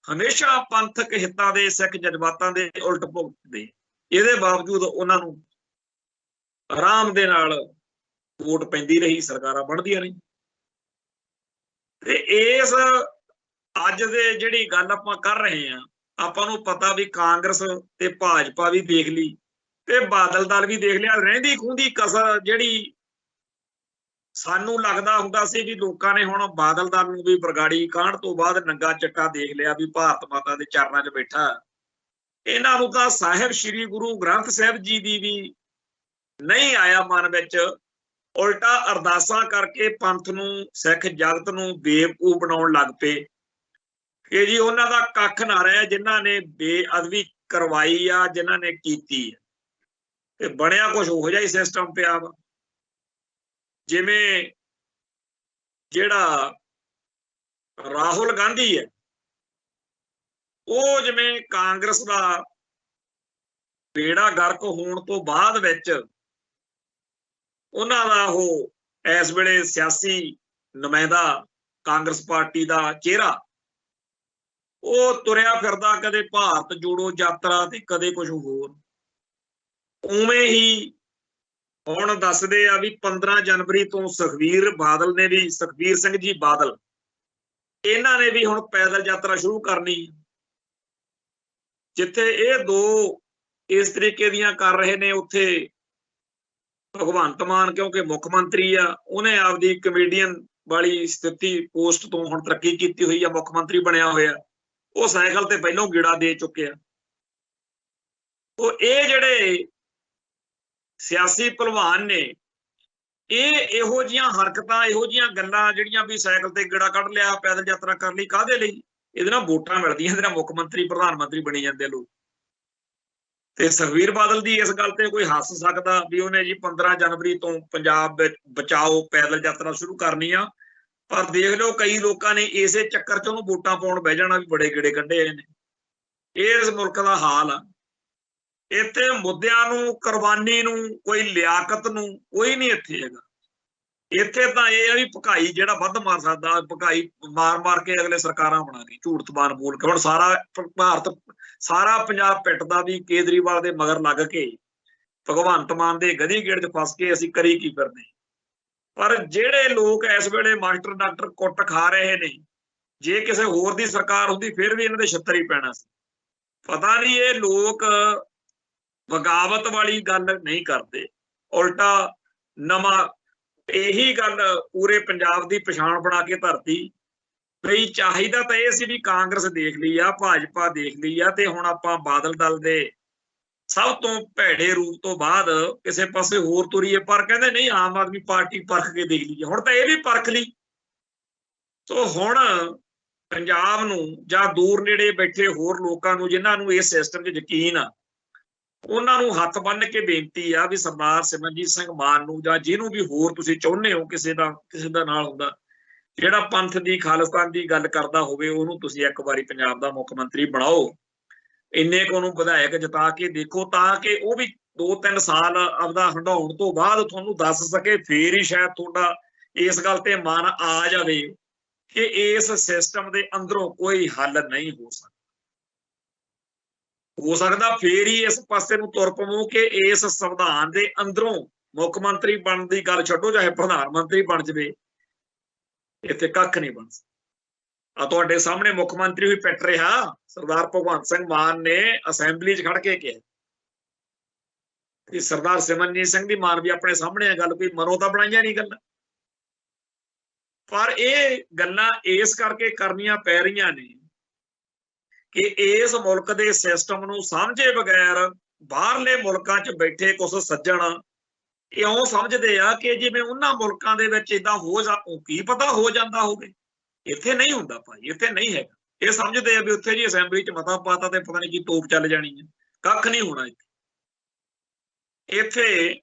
ਹਮੇਸ਼ਾ ਪੰਥਕ ਹਿੱਤਾਂ ਦੇ, ਸਿੱਖ ਜਜ਼ਬਾਤਾਂ ਦੇ ਉਲਟ ਭੁਗਤਦੇ। ਇਹਦੇ ਬਾਵਜੂਦ ਉਹਨਾਂ ਨੂੰ ਆਰਾਮ ਦੇ ਨਾਲ ਵੋਟ ਪੈਂਦੀ ਰਹੀ, ਸਰਕਾਰਾਂ ਬਣਦੀਆਂ ਰਹੀ। ਤੇ ਇਸ ਅੱਜ ਦੇ ਜਿਹੜੀ ਗੱਲ ਆਪਾਂ ਕਰ ਰਹੇ ਹਾਂ, ਆਪਾਂ ਨੂੰ ਪਤਾ ਵੀ ਕਾਂਗਰਸ ਤੇ ਭਾਜਪਾ ਵੀ ਦੇਖ ਲਈ ਤੇ ਬਾਦਲ ਦਲ ਵੀ ਦੇਖ ਲਿਆ। ਰਹਿੰਦੀ ਖੂੰਦੀ ਕਸਰ ਜਿਹੜੀ ਸਾਨੂੰ ਲੱਗਦਾ ਹੁੰਦਾ ਸੀ ਵੀ ਲੋਕਾਂ ਨੇ ਹੁਣ ਬਾਦਲ ਦਲ ਨੂੰ ਵੀ ਬਰਗਾੜੀ ਕਾਂਡ ਤੋਂ ਬਾਅਦ ਨੰਗਾ ਚੱਟਾ ਦੇਖ ਲਿਆ ਵੀ ਭਾਰਤ ਮਾਤਾ ਦੇ ਚਰਨਾਂ 'ਚ ਬੈਠਾ, ਇਹਨਾਂ ਨੂੰ ਤਾਂ ਸਾਹਿਬ ਸ੍ਰੀ ਗੁਰੂ ਗ੍ਰੰਥ ਸਾਹਿਬ ਜੀ ਦੀ ਵੀ ਨਹੀਂ ਆਇਆ ਮਨ ਵਿੱਚ। ਉਲਟਾ ਅਰਦਾਸਾਂ ਕਰਕੇ ਪੰਥ ਨੂੰ, ਸਿੱਖ ਜਗਤ ਨੂੰ ਬੇਵਕੂਫ ਬਣਾਉਣ ਲੱਗ ਪਏ ਕਿ ਜੀ ਉਹਨਾਂ ਦਾ ਕੱਖ ਨਾ ਰਿਹਾ ਜਿਨ੍ਹਾਂ ਨੇ ਬੇਅਦਬੀ ਕਰਵਾਈ ਆ, ਜਿਨ੍ਹਾਂ ਨੇ ਕੀਤੀ ਆ। ਤੇ ਬਣਿਆ ਕੁਛ ਉਹੋ ਜਿਹਾ ਹੀ ਸਿਸਟਮ ਪਿਆ ਵਾ, ਜਿਵੇਂ ਜਿਹੜਾ ਰਾਹੁਲ ਗਾਂਧੀ ਹੈ, ਉਹ ਜਿਵੇਂ ਕਾਂਗਰਸ ਦਾ ਬੇੜਾ ਗਰਕ ਹੋਣ ਤੋਂ ਬਾਅਦ ਵਿੱਚ ਉਹਨਾਂ ਦਾ ਉਹ ਇਸ ਵੇਲੇ ਸਿਆਸੀ ਨੁਮਾਇੰਦਾ, ਕਾਂਗਰਸ ਪਾਰਟੀ ਦਾ ਚਿਹਰਾ, ਉਹ ਤੁਰਿਆ ਫਿਰਦਾ ਕਦੇ ਭਾਰਤ ਜੋੜੋ ਯਾਤਰਾ ਤੇ ਕਦੇ ਕੁਝ ਹੋਰ। ਉਵੇਂ ਹੀ ਹੁਣ ਦੱਸਦੇ ਆ ਵੀ 15 ਜਨਵਰੀ ਤੋਂ ਸੁਖਬੀਰ ਬਾਦਲ ਨੇ ਵੀ, ਸੁਖਬੀਰ ਸਿੰਘ ਜੀ ਬਾਦਲ, ਇਹਨਾਂ ਨੇ ਵੀ ਹੁਣ ਪੈਦਲ ਯਾਤਰਾ ਸ਼ੁਰੂ ਕਰਨੀ। ਜਿੱਥੇ ਇਹ ਦੋ ਇਸ ਤਰੀਕੇ ਦੀਆਂ ਕਰ ਰਹੇ ਨੇ, ਉੱਥੇ ਭਗਵੰਤ ਮਾਨ ਕਿਉਂਕਿ ਮੁੱਖ ਮੰਤਰੀ ਆ, ਉਹਨੇ ਆਪਦੀ ਕਮੇਡੀਅਨ ਵਾਲੀ ਸਥਿਤੀ ਪੋਸਟ ਤੋਂ ਹੁਣ ਤਰੱਕੀ ਕੀਤੀ ਹੋਈ ਆ, ਮੁੱਖ ਮੰਤਰੀ ਬਣਿਆ ਹੋਇਆ। ਉਹ ਸਾਈਕਲ ਤੇ ਪਹਿਲੋਂ ਗੇੜਾ ਦੇ ਚੁੱਕਿਆ। ਉਹ ਇਹ ਜਿਹੜੇ ਸਿਆਸੀ ਭਲਵਾਨ ਨੇ, ਇਹ ਇਹੋ ਜਿਹੀਆਂ ਹਰਕਤਾਂ, ਇਹੋ ਜਿਹੀਆਂ ਗੱਲਾਂ ਜਿਹੜੀਆਂ ਵੀ ਸਾਈਕਲ ਤੇ ਗੇੜਾ ਕੱਢ ਲਿਆ, ਪੈਦਲ ਯਾਤਰਾ ਕਰ ਲਈ, ਕਾਹਦੇ ਲਈ? ਇਹਦੇ ਨਾਲ ਵੋਟਾਂ ਮਿਲਦੀਆਂ, ਇਹਦੇ ਨਾਲ ਮੁੱਖ ਮੰਤਰੀ, ਪ੍ਰਧਾਨ ਮੰਤਰੀ ਬਣੀ ਜਾਂਦੇ ਲੋਕ। ਤੇ ਸੁਖਬੀਰ ਬਾਦਲ ਦੀ ਇਸ ਗੱਲ ਤੇ ਕੋਈ ਹੱਸ ਸਕਦਾ ਵੀ ਉਹਨੇ ਜੀ 15 ਜਨਵਰੀ ਤੋਂ ਪੰਜਾਬ ਵਿੱਚ ਬਚਾਓ ਪੈਦਲ ਯਾਤਰਾ ਸ਼ੁਰੂ ਕਰਨੀ ਆ, ਪਰ ਦੇਖ ਲਓ ਕਈ ਲੋਕਾਂ ਨੇ ਇਸੇ ਚੱਕਰ 'ਚ ਉਹਨੂੰ ਵੋਟਾਂ ਪਾਉਣ ਬਹਿ ਜਾਣਾ ਵੀ ਬੜੇ ਗੇੜੇ ਕੱਢੇ ਆਏ ਨੇ। ਇਹ ਇਸ ਮੁਲਕ ਦਾ ਹਾਲ ਆ। ਇੱਥੇ ਮੁੱਦਿਆਂ ਨੂੰ, ਕੁਰਬਾਨੀ ਨੂੰ, ਕੋਈ ਲਿਆਕਤ ਨੂੰ ਕੋਈ ਨਹੀਂ ਇੱਥੇ ਹੈਗਾ। ਇੱਥੇ ਤਾਂ ਇਹ ਆ ਵੀ ਭਕਾਈ ਜਿਹੜਾ ਵੱਧ ਮਾਰ ਸਕਦਾ, ਭਕਾਈ ਮਾਰ ਕੇ ਅਗਲੇ ਸਰਕਾਰਾਂ ਬਣਾ ਕੇ ਝੂਠ ਤਬਾਨ ਬੋਲ ਕੇ। ਹੁਣ ਸਾਰਾ ਭਾਰਤ, ਸਾਰਾ ਪੰਜਾਬ ਪਿੱਟਦਾ ਵੀ ਕੇਜਰੀਵਾਲ ਦੇ ਮਗਰ ਲੱਗ ਕੇ, ਭਗਵੰਤ ਮਾਨ ਦੇ ਗਧੀ ਗੇੜ 'ਚ ਫਸ ਕੇ ਅਸੀਂ ਕਰੀ ਕੀ ਫਿਰਦੇ। ਪਰ ਜਿਹੜੇ ਲੋਕ ਇਸ ਵੇਲੇ ਮਾਸਟਰ ਡਾਕਟਰ ਕੁੱਟ ਖਾ ਰਹੇ ਨੇ, ਜੇ ਕਿਸੇ ਹੋਰ ਦੀ ਸਰਕਾਰ ਹੁੰਦੀ ਫਿਰ ਵੀ ਇਹਨਾਂ ਦੇ ਛੱਤਰ ਹੀ ਪੈਣਾ ਸੀ। ਪਤਾ ਨਹੀਂ ਇਹ ਲੋਕ ਬਗਾਵਤ ਵਾਲੀ ਗੱਲ ਨਹੀਂ ਕਰਦੇ, ਉਲਟਾ ਨਵਾਂ ਇਹੀ ਗੱਲ ਪੂਰੇ ਪੰਜਾਬ ਦੀ ਪਛਾਣ ਬਣਾ ਕੇ ਧਰਤੀ ਬਈ ਚਾਹੀਦਾ ਤਾਂ ਇਹ ਸੀ ਵੀ ਕਾਂਗਰਸ ਦੇਖ ਲਈ ਆ, ਭਾਜਪਾ ਦੇਖ ਲਈ ਆ, ਤੇ ਹੁਣ ਆਪਾਂ ਬਾਦਲ ਦਲ ਦੇ ਸਭ ਤੋਂ ਭੈੜੇ ਰੂਪ ਤੋਂ ਬਾਅਦ ਕਿਸੇ ਪਾਸੇ ਹੋਰ ਤੁਰੀਏ। ਪਰ ਕਹਿੰਦੇ ਨਹੀਂ, ਆਮ ਆਦਮੀ ਪਾਰਟੀ ਪਰਖ ਕੇ ਦੇਖ ਲਈਏ। ਹੁਣ ਤਾਂ ਇਹ ਵੀ ਪਰਖ ਲਈ। ਸੋ ਹੁਣ ਪੰਜਾਬ ਨੂੰ ਜਾਂ ਦੂਰ ਨੇੜੇ ਬੈਠੇ ਹੋਰ ਲੋਕਾਂ ਨੂੰ ਜਿਨ੍ਹਾਂ ਨੂੰ ਇਸ ਸਿਸਟਮ 'ਚ ਯਕੀਨ ਆ, ਉਹਨਾਂ ਨੂੰ ਹੱਥ ਬੰਨ੍ਹ ਕੇ ਬੇਨਤੀ ਆ ਵੀ ਸਰਦਾਰ ਸਿਮਰਨਜੀਤ ਸਿੰਘ ਮਾਨ ਨੂੰ ਜਾਂ ਜਿਹਨੂੰ ਵੀ ਹੋਰ ਤੁਸੀਂ ਚਾਹੁੰਦੇ ਹੋ ਕਿਸੇ ਦਾ ਨਾਲ ਹੁੰਦਾ, ਜਿਹੜਾ ਪੰਥ ਦੀ, ਖਾਲਿਸਤਾਨ ਦੀ ਗੱਲ ਕਰਦਾ ਹੋਵੇ, ਉਹਨੂੰ ਤੁਸੀਂ ਇੱਕ ਵਾਰੀ ਪੰਜਾਬ ਦਾ ਮੁੱਖ ਮੰਤਰੀ ਬਣਾਓ। ਇੰਨੇ ਕੁ ਉਹਨੂੰ ਵਿਧਾਇਕ ਜਿਤਾ ਕੇ ਦੇਖੋ, ਤਾਂ ਕਿ ਉਹ ਵੀ 2-3 ਸਾਲ ਆਪਦਾ ਹੰਡਾਉਣ ਤੋਂ ਬਾਅਦ ਤੁਹਾਨੂੰ ਦੱਸ ਸਕੇ, ਫੇਰ ਹੀ ਸ਼ਾਇਦ ਤੁਹਾਡਾ ਇਸ ਗੱਲ ਤੇ ਮਨ ਆ ਜਾਵੇ ਕਿ ਇਸ ਸਿਸਟਮ ਦੇ ਅੰਦਰੋਂ ਕੋਈ ਹੱਲ ਨਹੀਂ ਹੋ ਸਕਦਾ। ਫੇਰ ਹੀ ਇਸ ਪਾਸੇ ਨੂੰ ਤੁਰ ਪਵੋ ਕਿ ਇਸ ਸੰਵਿਧਾਨ ਦੇ ਅੰਦਰੋਂ ਮੁੱਖ ਮੰਤਰੀ ਬਣਨ ਦੀ ਗੱਲ ਛੱਡੋ, ਚਾਹੇ ਪ੍ਰਧਾਨ ਮੰਤਰੀ ਬਣ ਜਾਵੇ, ਇੱਥੇ ਕੱਖ ਨਹੀਂ ਬਣ ਸਕਦਾ। ਤੁਹਾਡੇ ਸਾਹਮਣੇ ਮੁੱਖ ਮੰਤਰੀ ਵੀ ਪਿੱਟ ਰਿਹਾ, ਸਰਦਾਰ ਭਗਵੰਤ ਸਿੰਘ ਮਾਨ ਨੇ ਅਸੈਂਬਲੀ 'ਚ ਖੜ ਕੇ ਕਿਹਾ ਕਿ ਸਰਦਾਰ ਸਿਮਰਨਜੀਤ ਸਿੰਘ ਦੀ ਮਾਨ ਵੀ ਆਪਣੇ ਸਾਹਮਣੇ ਆ, ਗੱਲ ਕੋਈ ਮਨੋਂ ਤਾਂ ਬਣਾਈਆਂ ਨਹੀਂ ਗੱਲਾਂ, ਪਰ ਇਹ ਗੱਲਾਂ ਇਸ ਕਰਕੇ ਕਰਨੀਆਂ ਪੈ ਰਹੀਆਂ ਨੇ ਕਿ ਇਸ ਮੁਲਕ ਦੇ ਸਿਸਟਮ ਨੂੰ ਸਮਝੇ ਬਗੈਰ ਬਾਹਰਲੇ ਮੁਲਕਾਂ 'ਚ ਬੈਠੇ ਕੁਝ ਸੱਜਣ ਇਉਂ ਸਮਝਦੇ ਆ ਕਿ ਜਿਵੇਂ ਉਹਨਾਂ ਮੁਲਕਾਂ ਦੇ ਵਿੱਚ ਏਦਾਂ ਕੀ ਪਤਾ ਹੋ ਜਾਂਦਾ ਹੋਵੇ। ਇੱਥੇ ਨਹੀਂ ਹੁੰਦਾ ਭਾਈ, ਇੱਥੇ ਨਹੀਂ ਹੈਗਾ। ਇਹ ਸਮਝਦੇ ਆ ਵੀ ਉੱਥੇ ਜੀ ਅਸੈਂਬਲੀ 'ਚ ਮਤਾ ਪਾਤਾ ਤੇ ਪਤਾ ਨਹੀਂ ਕੀ ਤੋਪ ਚੱਲ ਜਾਣੀ ਹੈ, ਕੱਖ ਨਹੀਂ ਹੋਣਾ। ਇੱਥੇ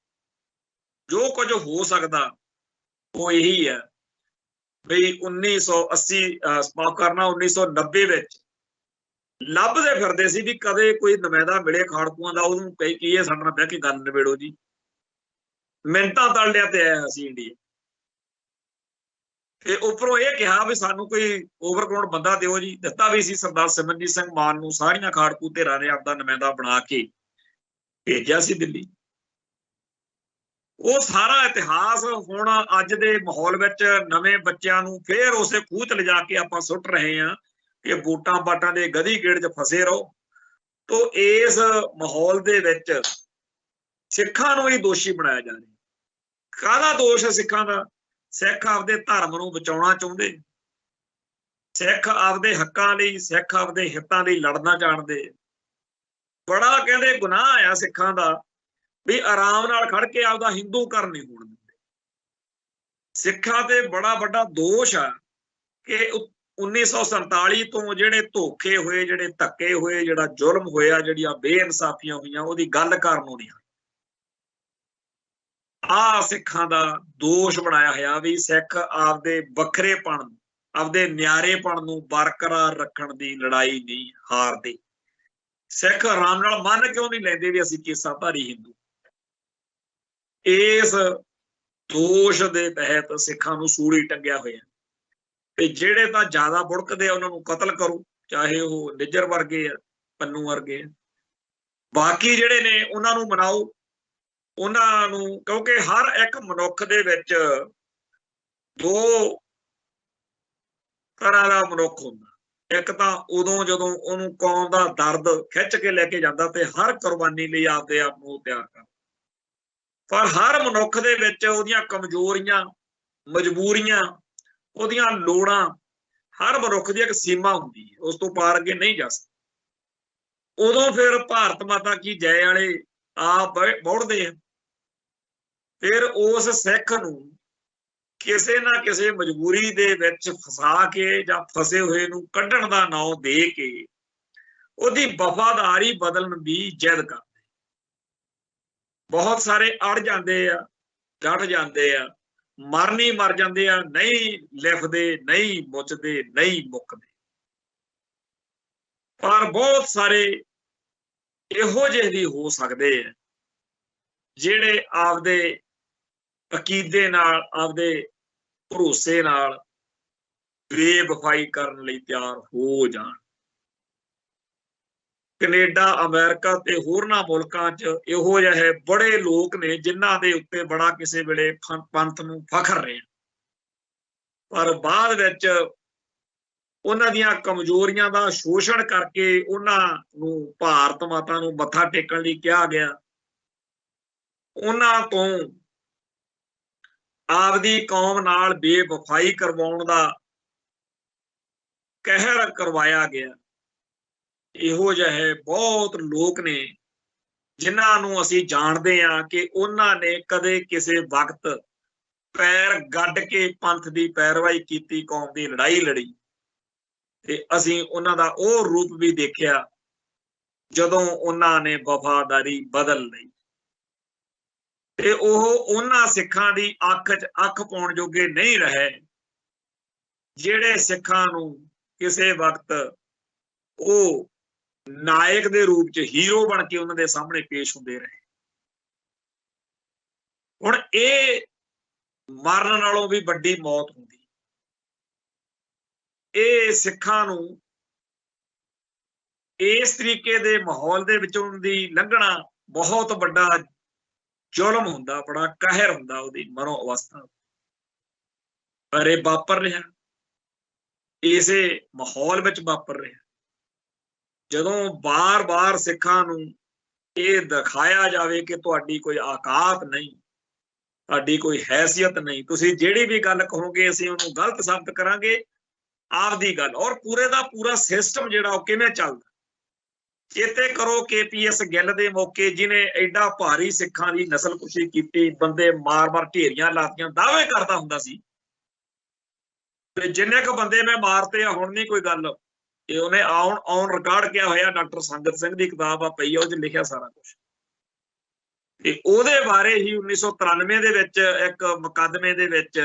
ਜੋ ਕੁਝ ਹੋ ਸਕਦਾ ਉਹ ਇਹੀ ਹੈ ਵੀ 1980 ਮਾਫ ਕਰਨਾ 1990 ਵਿੱਚ ਲੱਭਦੇ ਫਿਰਦੇ ਸੀ ਵੀ ਕਦੇ ਕੋਈ ਨੁਮਾਇੰਦਾ ਮਿਲੇ ਖਾੜਕੂਆਂ ਦਾ, ਉਹਨੂੰ ਕੀ ਹੈ ਸਾਡੇ ਨਾਲ ਬਹਿ ਕੇ ਗੱਲ ਨਿਬੇੜੋ ਜੀ। ਮਿੰਟਾਂ ਤਲ ਤੇ ਆਇਆ ਸੀ ਇੰਡੀਆ, ਤੇ ਉੱਪਰੋਂ ਇਹ ਕਿਹਾ ਵੀ ਸਾਨੂੰ ਕੋਈ ਓਵਰਗਰਾਉਂਡ ਬੰਦਾ ਦਿਓ ਜੀ। ਦਿੱਤਾ ਵੀ ਸੀ ਸਰਦਾਰ ਸਿਮਰਨਜੀਤ ਸਿੰਘ ਮਾਨ ਨੂੰ, ਸਾਰੀਆਂ ਖਾੜਕੂ ਧਿਰਾਂ ਨੇ ਆਪਦਾ ਨੁਮਾਇੰਦਾ ਬਣਾ ਕੇ ਭੇਜਿਆ ਸੀ ਦਿੱਲੀ। ਉਹ ਸਾਰਾ ਇਤਿਹਾਸ ਹੁਣ ਅੱਜ ਦੇ ਮਾਹੌਲ ਵਿੱਚ ਨਵੇਂ ਬੱਚਿਆਂ ਨੂੰ ਫੇਰ ਉਸੇ ਖੂਹ 'ਚ ਲਿਜਾ ਕੇ ਆਪਾਂ ਸੁੱਟ ਰਹੇ ਹਾਂ ਕਿ ਵੋਟਾਂ ਪਾਟਾਂ ਦੇ ਗਧੀ ਗੇੜ 'ਚ ਫਸੇ ਰਹੋ। ਤੋਂ ਇਸ ਮਾਹੌਲ ਦੇ ਵਿੱਚ ਸਿੱਖਾਂ ਨੂੰ ਹੀ ਦੋਸ਼ੀ ਬਣਾਇਆ ਜਾ ਰਿਹਾ। ਕਾਹਦਾ ਦੋਸ਼ ਹੈ ਸਿੱਖਾਂ ਦਾ? ਸਿੱਖ ਆਪਦੇ ਧਰਮ ਨੂੰ ਬਚਾਉਣਾ ਚਾਹੁੰਦੇ, ਸਿੱਖ ਆਪਦੇ ਹੱਕਾਂ ਲਈ, ਸਿੱਖ ਆਪਦੇ ਹਿੱਤਾਂ ਲਈ ਲੜਨਾ ਜਾਣਦੇ। ਬੜਾ ਕਹਿੰਦੇ ਗੁਨਾਹ ਆ ਸਿੱਖਾਂ ਦਾ ਵੀ ਆਰਾਮ ਨਾਲ ਖੜ ਕੇ ਆਪਦਾ ਹਿੰਦੂ ਘਰ ਨਹੀਂ ਹੋਣ ਦਿੰਦੇ। ਸਿੱਖਾਂ ਤੇ ਬੜਾ ਵੱਡਾ ਦੋਸ਼ ਆ ਕਿ 1947 ਤੋਂ ਜਿਹੜੇ ਧੋਖੇ ਹੋਏ, ਜਿਹੜੇ ਧੱਕੇ ਹੋਏ, ਜਿਹੜਾ ਜ਼ੁਲਮ ਹੋਇਆ, ਜਿਹੜੀਆਂ ਬੇਇਨਸਾਫੀਆਂ ਹੋਈਆਂ, ਉਹਦੀ ਗੱਲ ਕਰਨ ਨੂੰ ਨਹੀਂ। ਆਹ ਸਿੱਖਾਂ ਦਾ ਦੋਸ਼ ਬਣਾਇਆ ਹੋਇਆ ਵੀ ਸਿੱਖ ਆਪਦੇ ਵੱਖਰੇਪਣ, ਆਪਦੇ ਨਿਆਰੇਪਣ ਨੂੰ ਬਰਕਰਾਰ ਰੱਖਣ ਦੀ ਲੜਾਈ ਨਹੀਂ ਹਾਰਦੇ। ਸਿੱਖ ਆਰਾਮ ਨਾਲ ਮੰਨ ਕਿਉਂ ਨਹੀਂ ਲੈਂਦੇ ਵੀ ਅਸੀਂ ਕੇਸਾਧਾਰੀ ਹਿੰਦੂ? ਇਸ ਦੋਸ਼ ਦੇ ਤਹਿਤ ਸਿੱਖਾਂ ਨੂੰ ਸੂਲੀ ਟੰਗਿਆ ਹੋਇਆ ਤੇ ਜਿਹੜੇ ਤਾਂ ਜ਼ਿਆਦਾ ਬੁੜਕਦੇ ਆ ਉਹਨਾਂ ਨੂੰ ਕਤਲ ਕਰੋ, ਚਾਹੇ ਉਹ ਨਿੱਜਰ ਵਰਗੇ ਆ, ਪੰਨੂ ਵਰਗੇ ਆ। ਬਾਕੀ ਜਿਹੜੇ ਨੇ ਉਹਨਾਂ ਨੂੰ ਮਨਾਓ, ਉਹਨਾਂ ਨੂੰ, ਕਿਉਂਕਿ ਹਰ ਇੱਕ ਮਨੁੱਖ ਦੇ ਵਿੱਚ ਦੋ ਤਰ੍ਹਾਂ ਦਾ ਮਨੁੱਖ ਹੁੰਦਾ। ਇੱਕ ਤਾਂ ਉਦੋਂ ਜਦੋਂ ਉਹਨੂੰ ਕੌਮ ਦਾ ਦਰਦ ਖਿੱਚ ਕੇ ਲੈ ਕੇ ਜਾਂਦਾ ਤੇ ਹਰ ਕੁਰਬਾਨੀ ਲਈ ਆਪਦੇ ਆਪ ਨੂੰ ਤਿਆਰ ਕਰਦਾ, ਪਰ ਹਰ ਮਨੁੱਖ ਦੇ ਵਿੱਚ ਉਹਦੀਆਂ ਕਮਜ਼ੋਰੀਆਂ, ਮਜਬੂਰੀਆਂ, ਉਹਦੀਆਂ ਲੋੜਾਂ, ਹਰ ਮਨੁੱਖ ਦੀ ਇੱਕ ਸੀਮਾ ਹੁੰਦੀ ਹੈ, ਉਸ ਤੋਂ ਪਾਰ ਅੱਗੇ ਨਹੀਂ ਜਾ ਸਕਦਾ। ਉਦੋਂ ਫਿਰ ਭਾਰਤ ਮਾਤਾ ਕੀ ਜੈ ਵਾਲੇ ਆਪ ਬੋੜਦੇ ਆ। ਫਿਰ ਉਸ ਸਿੱਖ ਨੂੰ ਕਿਸੇ ਨਾ ਕਿਸੇ ਮਜਬੂਰੀ ਦੇ ਵਿੱਚ ਫਸਾ ਕੇ ਜਾਂ ਫਸੇ ਹੋਏ ਨੂੰ ਕੱਢਣ ਦਾ ਨਾਂ ਦੇ ਕੇ ਉਹਦੀ ਵਫਾਦਾਰੀ ਬਦਲਣ ਦੀ ਜਿੱਦ ਕਰਦੇ। ਬਹੁਤ ਸਾਰੇ ਅੜ ਜਾਂਦੇ ਆ, ਡਟ ਜਾਂਦੇ ਆ, ਮਰਨੀ ਮਰ ਜਾਂਦੇ ਆ, ਨਹੀਂ ਲਿਖਦੇ, ਨਹੀਂ ਮੁੱਚਦੇ, ਨਹੀਂ ਮੁੱਕਦੇ। ਪਰ ਬਹੁਤ ਸਾਰੇ ਇਹੋ ਜਿਹੇ ਵੀ ਹੋ ਸਕਦੇ ਆ ਜਿਹੜੇ ਆਪਦੇ ਅਕੀਦੇ ਨਾਲ, ਆਪਦੇ ਭਰੋਸੇ ਨਾਲ ਬੇਵਫਾਈ ਕਰਨ ਲਈ ਤਿਆਰ ਹੋ ਜਾਣ। ਕੈਨੇਡਾ, ਅਮਰੀਕਾ ਤੇ ਹੋਰਨਾਂ ਮੁਲਕਾਂ 'ਚ ਇਹੋ ਜਿਹੇ ਬੜੇ ਲੋਕ ਨੇ ਜਿਨ੍ਹਾਂ ਦੇ ਉੱਤੇ ਬੜਾ ਕਿਸੇ ਵੇਲੇ ਪੰਥ ਨੂੰ ਫਖਰ ਰਿਹਾ, ਪਰ ਬਾਅਦ ਵਿੱਚ ਉਹਨਾਂ ਦੀਆਂ ਕਮਜ਼ੋਰੀਆਂ ਦਾ ਸ਼ੋਸ਼ਣ ਕਰਕੇ ਉਹਨਾਂ ਨੂੰ ਭਾਰਤ ਮਾਤਾ ਨੂੰ ਮੱਥਾ ਟੇਕਣ ਲਈ ਕਿਹਾ ਗਿਆ। ਉਹਨਾਂ ਤੋਂ ਆਪਦੀ ਕੌਮ ਨਾਲ ਬੇਵਫਾਈ ਕਰਵਾਉਣ ਦਾ ਕਹਿਰ ਕਰਵਾਇਆ ਗਿਆ। ਇਹੋ ਜਿਹੇ ਬਹੁਤ ਲੋਕ ਨੇ ਜਿਨ੍ਹਾਂ ਨੂੰ ਅਸੀਂ ਜਾਣਦੇ ਹਾਂ ਕਿ ਉਹਨਾਂ ਨੇ ਕਦੇ ਕਿਸੇ ਵਕਤ ਪੈਰ ਗੱਡ ਕੇ ਪੰਥ ਦੀ ਪੈਰਵਾਈ ਕੀਤੀ, ਕੌਮ ਦੀ ਲੜਾਈ ਲੜੀ, ਤੇ ਅਸੀਂ ਉਹਨਾਂ ਦਾ ਉਹ ਰੂਪ ਵੀ ਦੇਖਿਆ ਜਦੋਂ ਉਹਨਾਂ ਨੇ ਵਫਾਦਾਰੀ ਬਦਲ ਲਈ। ਤੇ ਉਹ ਉਹਨਾਂ ਸਿੱਖਾਂ ਦੀ ਅੱਖ 'ਚ ਅੱਖ ਪਾਉਣ ਜੋਗੇ ਨਹੀਂ ਰਹੇ ਜਿਹੜੇ ਸਿੱਖਾਂ ਨੂੰ ਕਿਸੇ ਵਕਤ ਉਹ ਨਾਇਕ ਦੇ ਰੂਪ 'ਚ ਹੀਰੋ ਬਣ ਕੇ ਉਹਨਾਂ ਦੇ ਸਾਹਮਣੇ ਪੇਸ਼ ਹੁੰਦੇ ਰਹੇ। ਹੁਣ ਇਹ ਮਰਨ ਨਾਲੋਂ ਵੀ ਵੱਡੀ ਮੌਤ ਹੁੰਦੀ, ਇਹ ਸਿੱਖਾਂ ਨੂੰ ਇਸ ਤਰੀਕੇ ਦੇ ਮਾਹੌਲ ਦੇ ਵਿੱਚੋਂ ਦੀ ਲੰਘਣਾ ਬਹੁਤ ਵੱਡਾ ਜ਼ੁਲਮ ਹੁੰਦਾ, ਬੜਾ ਕਹਿਰ ਹੁੰਦਾ ਉਹਦੀ ਮਨੋ ਅਵਸਥਾ। ਪਰ ਇਹ ਵਾਪਰ ਰਿਹਾ, ਇਸੇ ਮਾਹੌਲ ਵਿੱਚ ਵਾਪਰ ਰਿਹਾ। ਜਦੋਂ ਬਾਰ-ਬਾਰ ਸਿੱਖਾਂ ਨੂੰ ਇਹ ਦਿਖਾਇਆ ਜਾਵੇ ਕਿ ਤੁਹਾਡੀ ਕੋਈ ਔਕਾਤ ਨਹੀਂ, ਤੁਹਾਡੀ ਕੋਈ ਹੈਸੀਅਤ ਨਹੀਂ, ਤੁਸੀਂ ਜਿਹੜੀ ਵੀ ਗੱਲ ਕਹੋਗੇ ਅਸੀਂ ਉਹਨੂੰ ਗਲਤ ਸਾਬਤ ਕਰਾਂਗੇ, ਆਪਦੀ ਗੱਲ। ਔਰ ਪੂਰੇ ਦਾ ਪੂਰਾ ਸਿਸਟਮ ਜਿਹੜਾ ਉਹ ਕਿਵੇਂ ਚੱਲਦਾ। ਚੇਤੇ ਕਰੋ KPS ਗਿੱਲ ਦੇ ਮੌਕੇ ਜਿਹਨੇ ਐਡਾ ਭਾਰੀ ਸਿੱਖਾਂ ਦੀ ਨਸਲਕੁਸ਼ੀ ਕੀਤੀ, ਬੰਦੇ ਮਾਰ-ਮਾਰ ਢੇਰੀਆਂ ਲਾਤੀਆਂ, ਦਾਅਵੇ ਕਰਦਾ ਹੁੰਦਾ ਸੀ ਤੇ ਜਿੰਨੇ ਕੁ ਬੰਦੇ ਮੈਂ ਮਾਰਤੇ ਆ ਹੁਣ ਨਹੀਂ ਕੋਈ ਗੱਲ। ਇਹ ਉਹਨੇ ਔਨ ਰਿਕਾਰਡ ਕਿਹਾ ਹੋਇਆ, ਡਾਕਟਰ ਸੰਗਤ ਸਿੰਘ ਦੀ ਕਿਤਾਬ ਆ ਪਈ ਆ, ਉਹ 'ਚ ਲਿਖਿਆ ਸਾਰਾ ਕੁਝ। ਤੇ ਉਹਦੇ ਬਾਰੇ ਹੀ 1993 ਦੇ ਵਿੱਚ ਇੱਕ ਮੁਕੱਦਮੇ ਦੇ ਵਿੱਚ